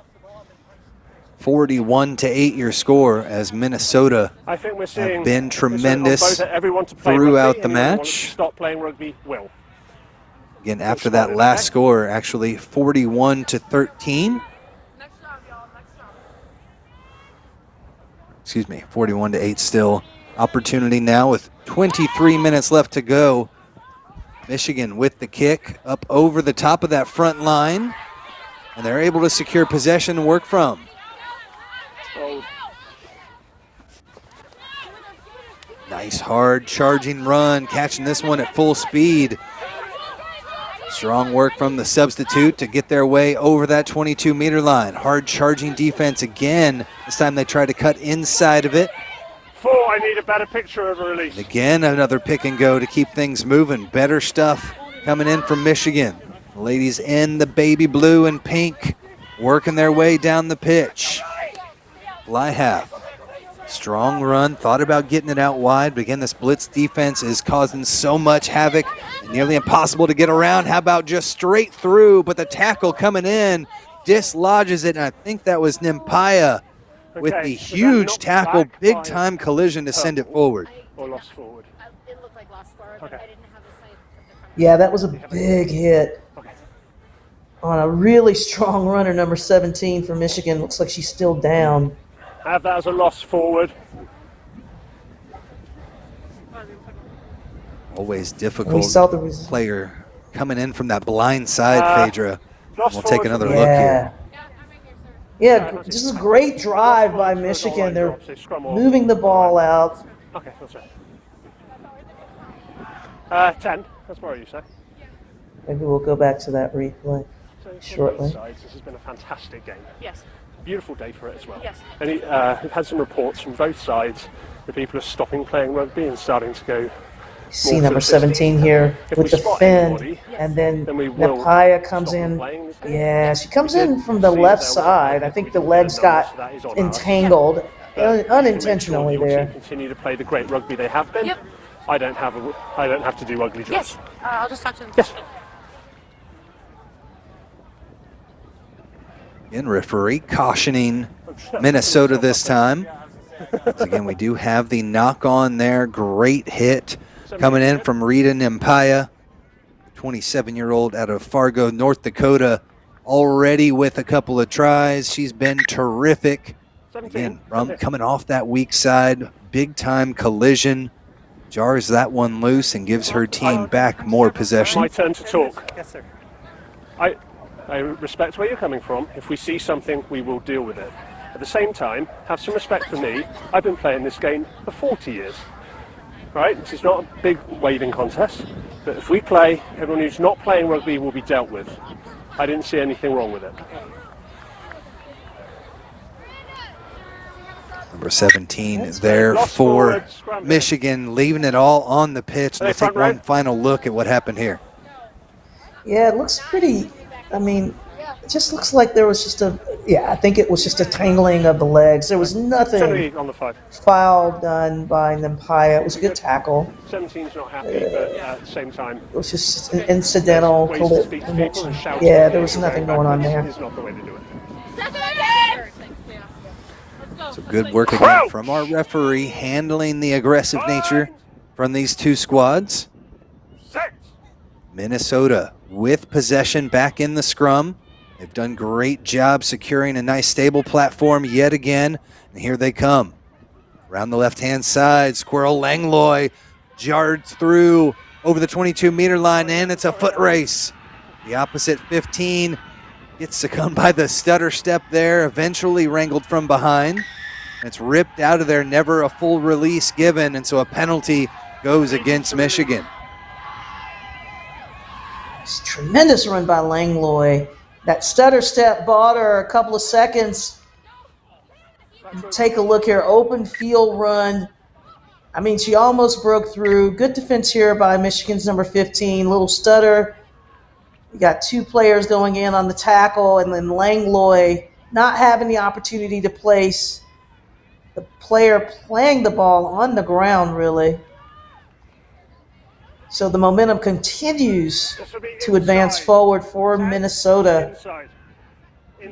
41-8 your score as Minnesota I think we're seeing have been tremendous everyone to play throughout rugby, the match. Stop playing rugby, will. Again, after that last score, actually 41-13. Excuse me, 41-8 still. Opportunity now with 23 minutes left to go. Michigan with the kick up over the top of that front line. And they're able to secure possession and work from. Nice hard charging run, catching this one at full speed. Strong work from the substitute to get their way over that 22-meter line. Hard charging defense again. This time they try to cut inside of it. 4, I need a better picture of a release. Again, another pick and go to keep things moving. Better stuff coming in from Michigan. The ladies in the baby blue and pink, working their way down the pitch. Fly half. Strong run, thought about getting it out wide, but again, this blitz defense is causing so much havoc, nearly impossible to get around. How about just straight through, but the tackle coming in dislodges it, and I think that was Nimpaya with the huge tackle, big time collision to send it forward. Or lost forward. It looked like lost forward, but I didn't have the sight. Yeah, that was a big hit on a really strong runner, number 17 for Michigan. Looks like she's still down. Have that as a loss forward. Always difficult player coming in from that blind side, Phaedra. We'll take another look here. Yeah, this is a great drive by Michigan. They're moving the ball out. Okay, that's right. 10, that's what you say. Maybe we'll go back to that replay So from shortly. both sides, this has been a fantastic game. Yes. Beautiful day for it as well. Yes. And we've had some reports from both sides that people are stopping playing rugby and starting to go. See number 17 here with the fin, and then Napaya comes in. Yeah, she comes in from the left side. I think the legs got entangled unintentionally there. Continue to play the great rugby they have been. Yep. I don't have to do ugly jobs. Yes. I'll just talk to them. Yes. Again, referee cautioning Minnesota this time. Again, we do have the knock on there. Great hit coming in from Rita Nampaya, 27-year-old out of Fargo, North Dakota, already with a couple of tries. She's been terrific. Again, coming off that weak side, big-time collision. Jars that one loose and gives her team back more possession. My turn to talk. Yes, sir. I respect where you're coming from. If we see something, we will deal with it. At the same time, have some respect for me. I've been playing this game for 40 years. Right? This is not a big waving contest. But if we play, everyone who's not playing rugby will be dealt with. I didn't see anything wrong with it. Number 17 there for Michigan, leaving it all on the pitch. Let's take one final look at what happened here. Yeah, it looks pretty, I mean, it just looks like there was just I think it was just a tangling of the legs. There was nothing on the 5. foul done by Nampaya. It was a good tackle. 17's not happy, but at the same time, it was just an incidental connection. Yeah, there was nothing going on there. It's not the way to do it. So good work again from our referee, handling the aggressive nature from these two squads. Minnesota with possession back in the scrum. They've done great job securing a nice stable platform yet again. And here they come. Around the left-hand side, Squirrel Langlois jarred through over the 22-meter line, and it's a foot race. The opposite 15 gets succumbed by the stutter step there, eventually wrangled from behind. It's ripped out of there, never a full release given, and so a penalty goes against Michigan. It's a tremendous run by Langlois. That stutter step bought her a couple of seconds. Take a look here, open field run. I mean, she almost broke through. Good defense here by Michigan's number 15. Little stutter. You got two players going in on the tackle, and then Langlois not having the opportunity to place. The player playing the ball on the ground, really. So the momentum continues to advance forward for Minnesota.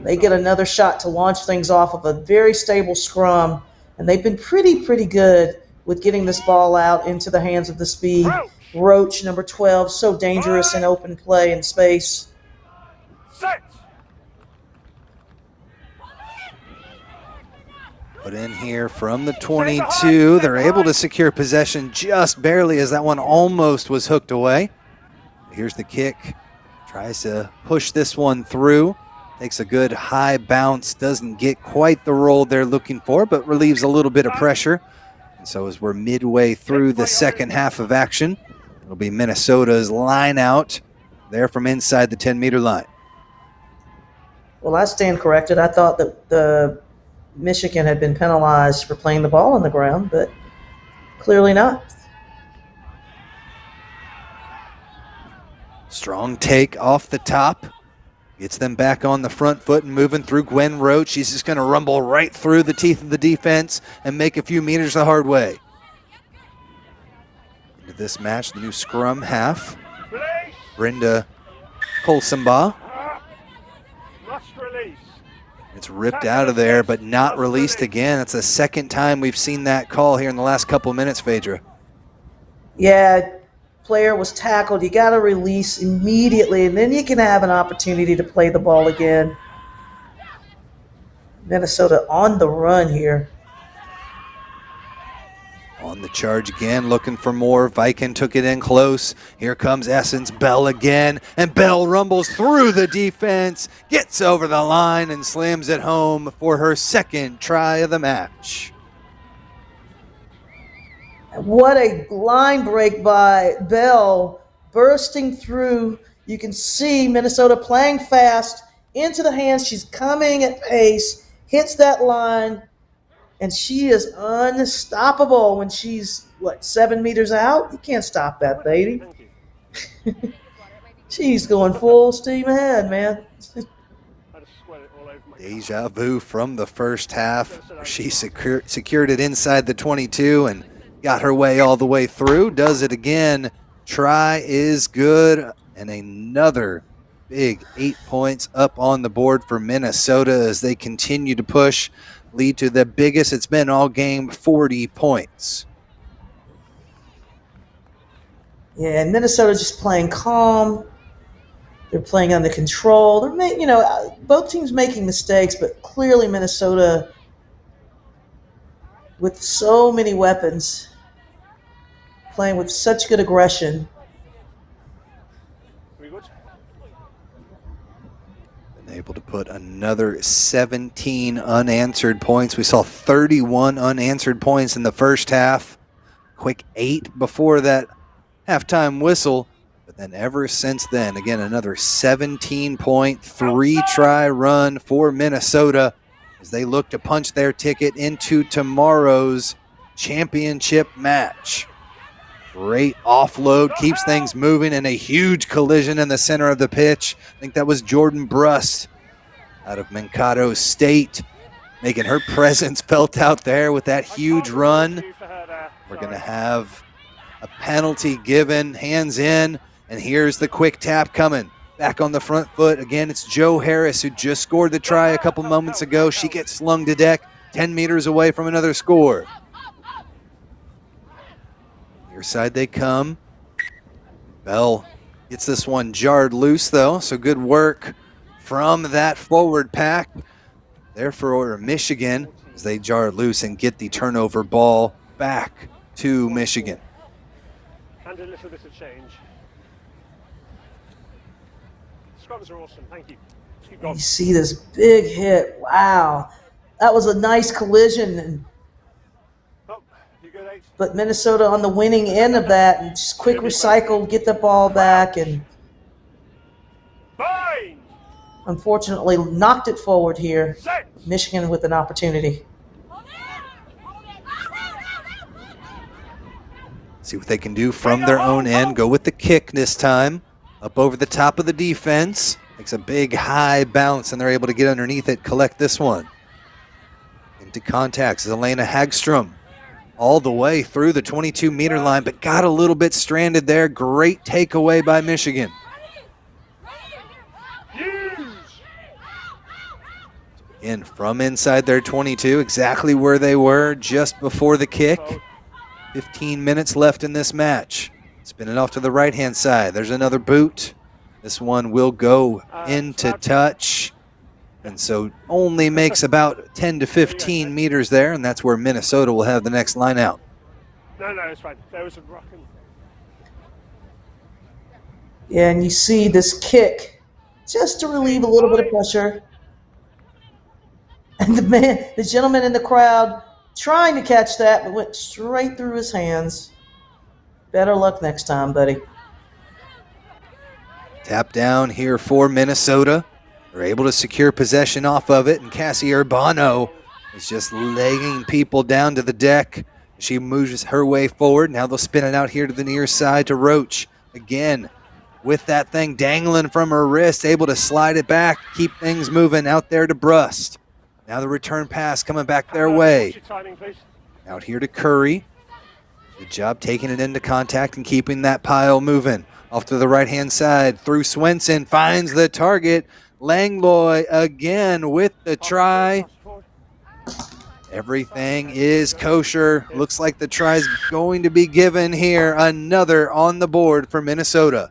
They get another shot to launch things off of a very stable scrum, and they've been pretty good with getting this ball out into the hands of the speed. Roach, number 12, so dangerous in open play and space. Put in here from the 22. They're able to secure possession just barely as that one almost was hooked away. Here's the kick. Tries to push this one through. Takes a good high bounce. Doesn't get quite the roll they're looking for, but relieves a little bit of pressure. And so as we're midway through the second half of action, it'll be Minnesota's line out there from inside the 10-meter line. Well, I stand corrected. I thought that the Michigan had been penalized for playing the ball on the ground, but clearly not. Strong take off the top. Gets them back on the front foot and moving through Gwen Roach. She's just going to rumble right through the teeth of the defense and make a few meters the hard way. Into this match, the new scrum half, Brenda Kolsenbaugh. It's ripped out of there, but not released again. It's the second time we've seen that call here in the last couple of minutes, Phaedra. Yeah, player was tackled. You got to release immediately, and then you can have an opportunity to play the ball again. Minnesota on the run here. On the charge again, looking for more. Viken took it in close. Here comes Essence Bell again, and Bell rumbles through the defense, gets over the line, and slams it home for her second try of the match. What a line break by Bell, bursting through You can see Minnesota playing fast into the hands. She's coming at pace, hits that line, and she is unstoppable when she's, 7 meters out? You can't stop that baby. She's going full steam ahead, man. Deja vu from the first half. She secured it inside the 22 and got her way all the way through. Does it again. Try is good. And another big 8 points up on the board for Minnesota as they continue to push, lead to the biggest it's been all game, 40 points. Yeah, and Minnesota just playing calm. They're playing under control. They're both teams making mistakes, but clearly Minnesota, with so many weapons, playing with such good aggression. Been able to put another 17 unanswered points. We saw 31 unanswered points in the first half. Quick 8 before that halftime whistle. But then ever since then, again, another 17-point, 3-try run for Minnesota as they look to punch their ticket into tomorrow's championship match. Great offload, keeps things moving, and a huge collision in the center of the pitch. I think that was Jordan Brust out of Mankato State, making her presence felt out there with that huge run. We're going to have a penalty given, hands in, and here's the quick tap coming. Back on the front foot. Again, it's Jo Harris, who just scored the try a couple moments ago. She gets slung to deck 10 meters away from another score. Near side they come. Bell gets this one jarred loose, though, so good work from that forward pack. There for Michigan as they jar loose and get the turnover ball back to Michigan. And a little bit of change. Scrums are awesome, thank you. Keep going. You see this big hit. Wow. That was a nice collision. But Minnesota on the winning end of that, and just quick recycle, get the ball back, and unfortunately knocked it forward here. Michigan with an opportunity. See what they can do from their own end. Go with the kick this time. Up over the top of the defense. Makes a big high bounce, and they're able to get underneath it, collect this one. Into contacts is Elena Hagstrom. All the way through the 22-meter line, but got a little bit stranded there. Great takeaway by Michigan. Again, from inside their 22, exactly where they were just before the kick. 15 minutes left in this match. Spin it off to the right-hand side. There's another boot. This one will go into touch. And so only makes about 10 to 15 meters there, and that's where Minnesota will have the next line out. No, it's fine. There was a rock. Yeah, and you see this kick just to relieve a little bit of pressure. And the gentleman in the crowd trying to catch that, but went straight through his hands. Better luck next time, buddy. Tap down here for Minnesota. They're able to secure possession off of it, and Cassie Urbano is just legging people down to the deck. She moves her way forward. Now they'll spin it out here to the near side to Roach. Again, with that thing dangling from her wrist, able to slide it back, keep things moving out there to Brust. Now the return pass coming back their way. Out here to Curry. Good job taking it into contact and keeping that pile moving. Off to the right-hand side through Swenson, finds the target. Langlois again with the try. Everything is kosher. Looks like the try is going to be given here. Another on the board for Minnesota.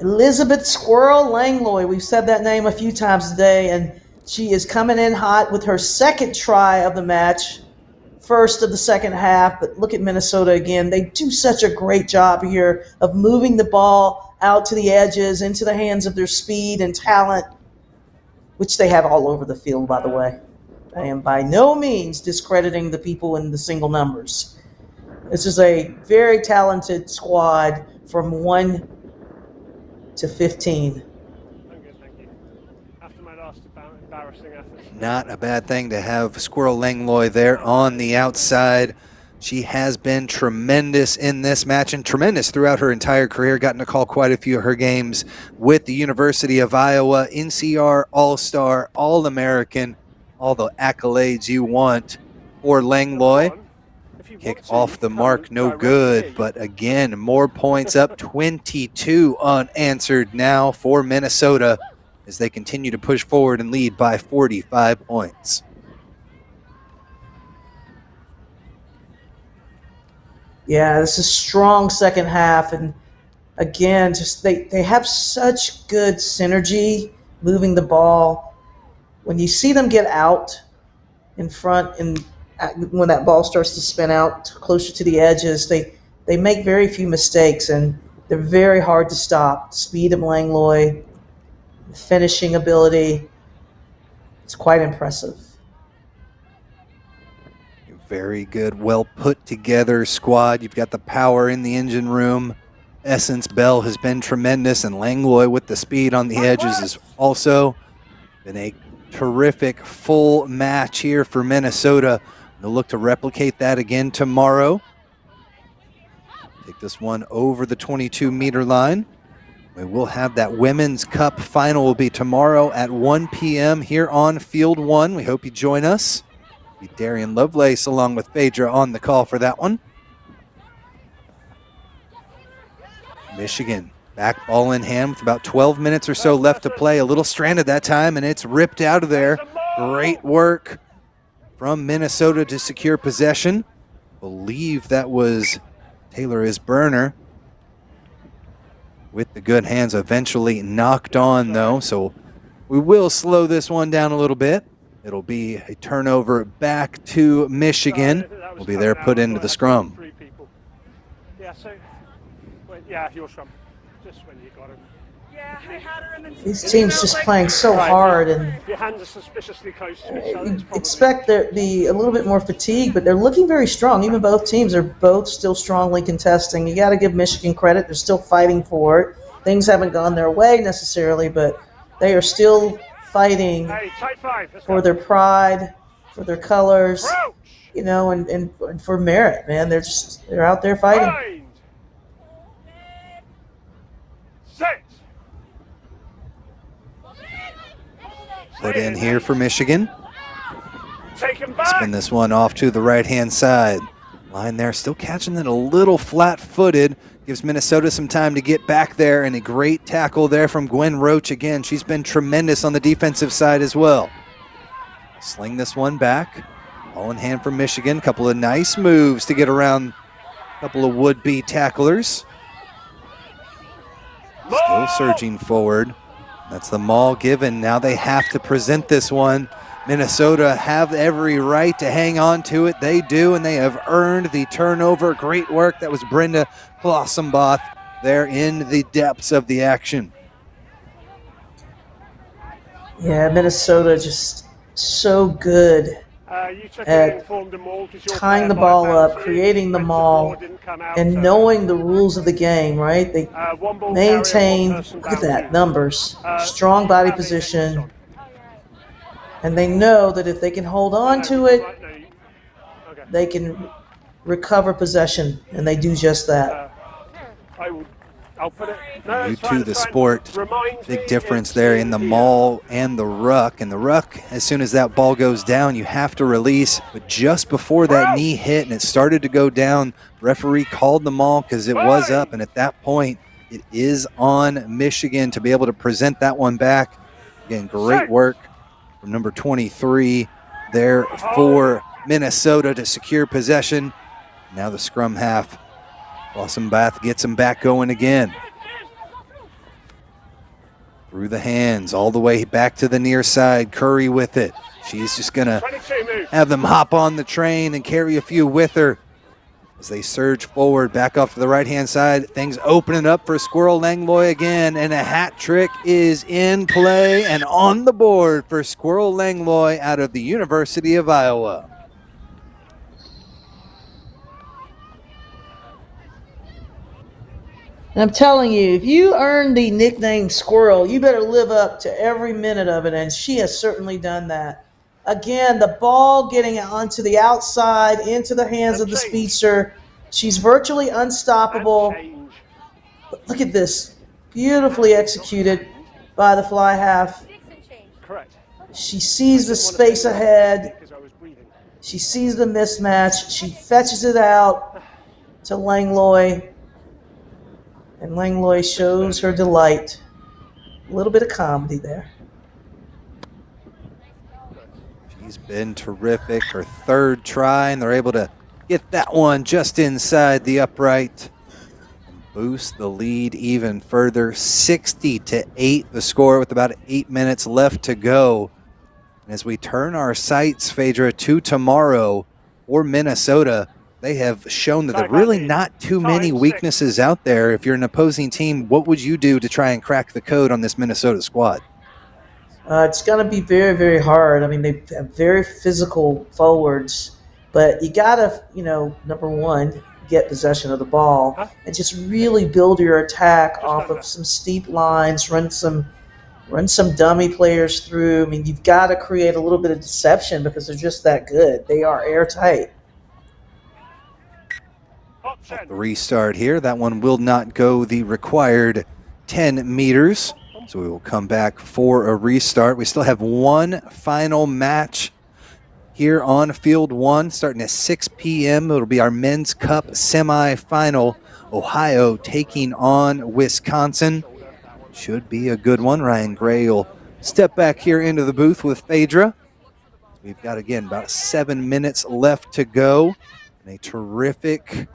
Elizabeth Squirrel Langlois. We've said that name a few times today, and she is coming in hot with her second try of the match. First of the second half, but look at Minnesota again. They do such a great job here of moving the ball out to the edges, into the hands of their speed and talent, which they have all over the field, by the way. I am by no means discrediting the people in the single numbers. This is a very talented squad from one to 15. After my last embarrassing effort. Not a bad thing to have Squirrel Langlois there on the outside. She has been tremendous in this match and tremendous throughout her entire career. Gotten to call quite a few of her games with the University of Iowa, NCR All-Star, All-American, all the accolades you want for Langlois. Kick off the mark, no good, but again, more points up, 22 unanswered now for Minnesota as they continue to push forward and lead by 45 points. Yeah, this is strong second half, and again, just they have such good synergy moving the ball. When you see them get out in front and when that ball starts to spin out closer to the edges, they make very few mistakes, and they're very hard to stop. The speed of Langlois, finishing ability, it's quite impressive. Very good, well put together squad. You've got the power in the engine room. Essence Bell has been tremendous, and Langlois with the speed on the edges has also been a terrific full match here for Minnesota. They'll look to replicate that again tomorrow. Take this one over the 22-meter line. We will have that Women's Cup final will be tomorrow at 1 p.m. here on Field 1. We hope you join us. Darian Lovelace along with Phaedra on the call for that one. Michigan back ball in hand with about 12 minutes or so left to play. A little stranded that time, and it's ripped out of there. Great work from Minnesota to secure possession. Believe that was Taylor Isberner with the good hands, eventually knocked on though, so we will slow this one down a little bit. It'll be a turnover back to Michigan. Will be there put into the scrum. Yeah, so, yeah, your scrum. Just when you got him. Yeah, I had her in the These teams just playing so hard, and your hands are suspiciously close to each other. you expect there to be a little bit more fatigue, but they're looking very strong. Even both teams are both still strongly contesting. You got to give Michigan credit. They're still fighting for it. Things haven't gone their way necessarily, but they are still fighting for their pride, for their colors, you know, and for merit, man. They're out there fighting. Put in here for Michigan. Spin this one off to the right-hand side. Line there, still catching it a little flat-footed. Gives Minnesota some time to get back there, and a great tackle there from Gwen Roach again. She's been tremendous on the defensive side as well. Sling this one back. All in hand for Michigan. Couple of nice moves to get around a couple of would-be tacklers. Still surging forward. That's the maul given. Now they have to present this one. Minnesota have every right to hang on to it. They do, and they have earned the turnover. Great work. That was Brenda Klossenboth there in the depths of the action. Yeah, Minnesota just so good at tying the ball up, creating the maul, and knowing the rules of the game, right? They maintain, look at that, numbers, strong body position, and they know that if they can hold on to it, they can recover possession, and they do just that. I'll put it. New to the sport. Big difference there in the maul and the ruck. And the ruck, as soon as that ball goes down, you have to release. But just before that knee hit and it started to go down, referee called the maul because it was up. And at that point, it is on Michigan to be able to present that one back. Again, great work from number 23 there for Minnesota to secure possession. Now the scrum half. Klossenboth gets him back going again. Through the hands, all the way back to the near side. Curry with it. She's just going to have them hop on the train and carry a few with her as they surge forward, back off to the right-hand side. Things opening up for Squirrel Langlois again, and a hat trick is in play and on the board for Squirrel Langlois out of the University of Iowa. And I'm telling you, if you earn the nickname Squirrel, you better live up to every minute of it, and she has certainly done that. Again, the ball getting onto the outside, into the hands of the speedster. She's virtually unstoppable. But look at this. Beautifully executed by the fly half. Correct. She sees the space ahead. She sees the mismatch. She fetches it out to Langlois. And Langlois shows her delight. A little bit of comedy there. She's been terrific. Her third try, and they're able to get that one just inside the upright and boost the lead even further. 60-8 the score with about 8 minutes left to go. And as we turn our sights, Phaedra, to tomorrow or Minnesota, they have shown that there are really not too many weaknesses out there. If you're an opposing team, what would you do to try and crack the code on this Minnesota squad? It's going to be very, very hard. I mean, they have very physical forwards, but you got to, number one, get possession of the ball and just really build your attack off of some steep lines, run some dummy players through. I mean, you've got to create a little bit of deception because they're just that good. They are airtight. The restart here. That one will not go the required 10 meters. So we will come back for a restart. We still have one final match here on Field 1 starting at 6 p.m. It'll be our Men's Cup semifinal. Ohio taking on Wisconsin. Should be a good one. Ryan Gray will step back here into the booth with Phaedra. We've got, again, about 7 minutes left to go. And a terrific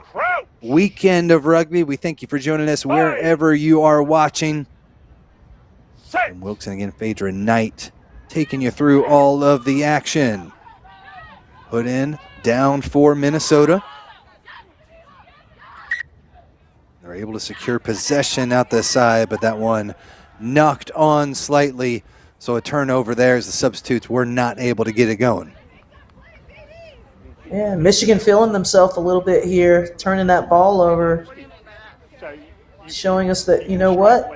weekend of rugby. We thank you for joining us wherever you are watching. And Wilkson again, Phaedra Knight, taking you through all of the action. Put in, down for Minnesota. They're able to secure possession out the side, but that one knocked on slightly. So a turnover there as the substitutes were not able to get it going. Yeah, Michigan feeling themselves a little bit here, turning that ball over, showing us that, you know what?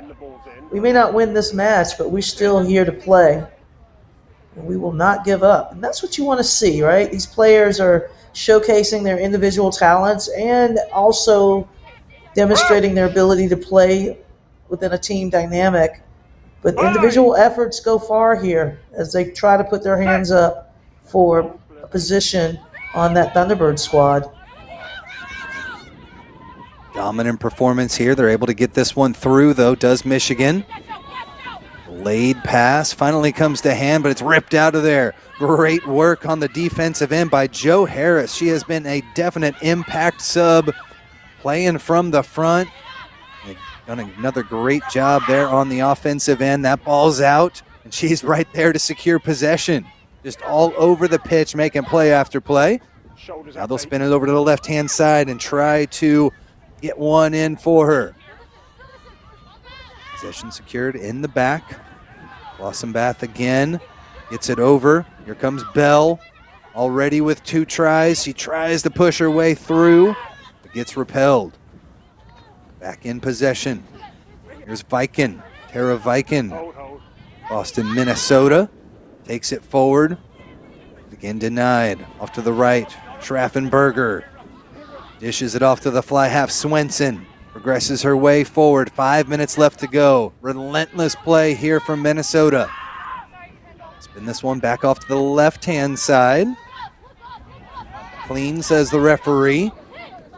We may not win this match, but we're still here to play. And we will not give up. And that's what you want to see, right? These players are showcasing their individual talents and also demonstrating their ability to play within a team dynamic. But individual efforts go far here as they try to put their hands up for a position on that Thunderbird squad. Dominant performance here. They're able to get this one through, though, does Michigan. Laid pass finally comes to hand, but it's ripped out of there. Great work on the defensive end by Jo Harris. She has been a definite impact sub, playing from the front. They've done another great job there on the offensive end. That ball's out, and she's right there to secure possession. Just all over the pitch, making play after play. Now they'll spin it over to the left-hand side and try to get one in for her. Possession secured in the back. Blossom-Bath again gets it over. Here comes Bell, already with 2 tries. She tries to push her way through, but gets repelled. Back in possession. Here's Viken, Tara Viken. Boston, Minnesota. Takes it forward. Again denied. Off to the right. Schraffenberger. Dishes it off to the fly half. Swenson progresses her way forward. 5 minutes left to go. Relentless play here from Minnesota. Spin this one back off to the left-hand side. Clean, says the referee.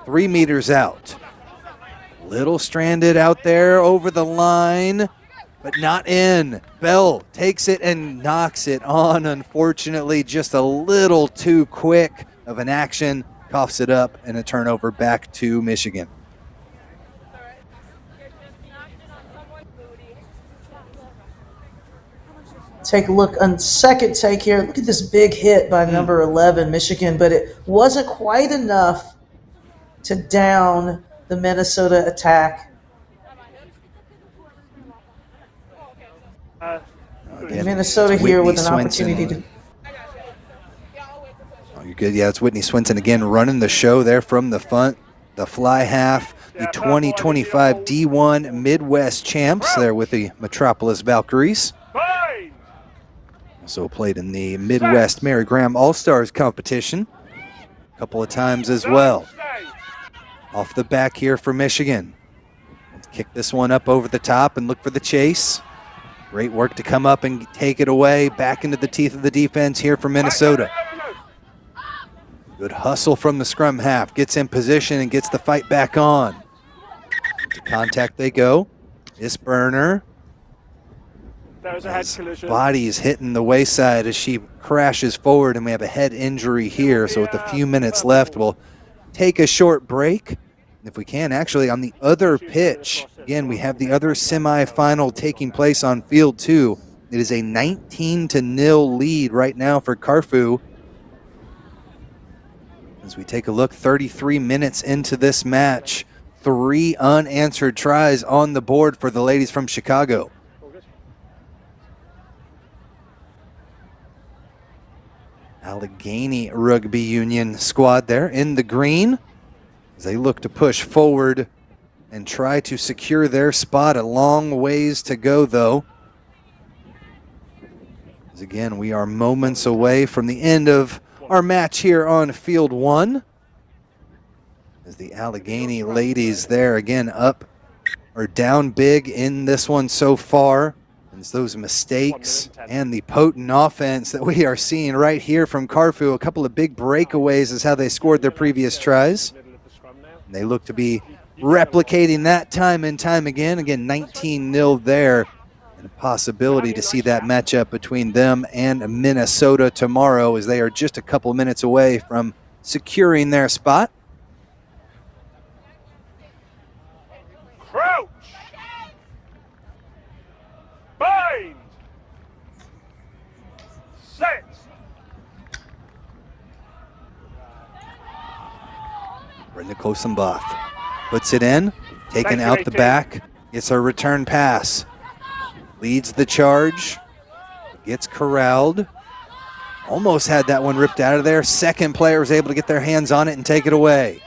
3 meters out. Little stranded out there over the line, but not in. Bell takes it and knocks it on. Unfortunately, just a little too quick of an action. Coughs it up and a turnover back to Michigan. Take a look on second take here. Look at this big hit by number 11, Michigan, but it wasn't quite enough to down the Minnesota attack. Minnesota here with an opportunity to... Oh, you're good. Yeah, it's Whitney Swenson again running the show there from the front. The fly half the 2025 D1 Midwest champs there with the Metropolis Valkyries. Also played in the Midwest Mary Graham All-Stars competition a couple of times as well. Off the back here for Michigan. Let's kick this one up over the top and look for the chase. Great work to come up and take it away. Back into the teeth of the defense here for Minnesota. Good hustle from the scrum half. Gets in position and gets the fight back on. To contact they go. Isberner. There was a head collision. Body is hitting the wayside as she crashes forward, and we have a head injury here. So with a few minutes left, we'll take a short break. If we can, actually, on the other pitch, again, we have the other semifinal taking place on field 2. It is a 19-0 lead right now for Carfu. As we take a look, 33 minutes into this match, 3 unanswered tries on the board for the ladies from Chicago. Allegheny Rugby Union squad there in the green as they look to push forward and try to secure their spot. A long ways to go, though. As again, we are moments away from the end of our match here on field 1. As the Allegheny ladies there again up or down big in this one so far. And it's those mistakes and the potent offense that we are seeing right here from Carfu. A couple of big breakaways is how they scored their previous tries. And they look to be replicating that time and time again. Again, 19-0 there. And a possibility to see that matchup between them and Minnesota tomorrow, as they are just a couple minutes away from securing their spot. Crouch! Bind! Set! Brenda Kosenboth puts it in, taken out the back, gets a return pass, leads the charge, gets corralled, almost had that one ripped out of there. Second player was able to get their hands on it and take it away.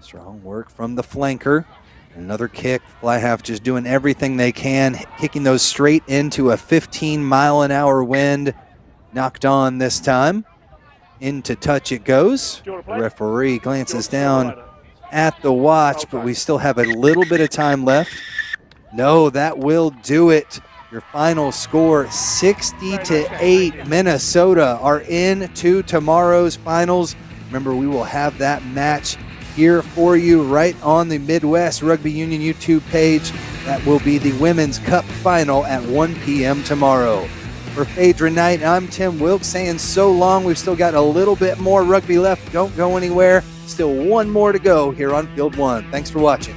Strong work from the flanker. Another kick, fly half just doing everything they can, kicking those straight into a 15-mile-an-hour wind. Knocked on this time. Into touch it goes. The referee glances down at the watch, but we still have a little bit of time left. No, that will do it. Your final score, 60-8. Minnesota are into tomorrow's finals. Remember, we will have that match here for you right on the Midwest Rugby Union YouTube page. That will be the Women's Cup final at 1 p.m. tomorrow. For Phaedra Knight, I'm Tim Wilkes saying so long. We've still got a little bit more rugby left. Don't go anywhere. Still one more to go here on Field 1. Thanks for watching.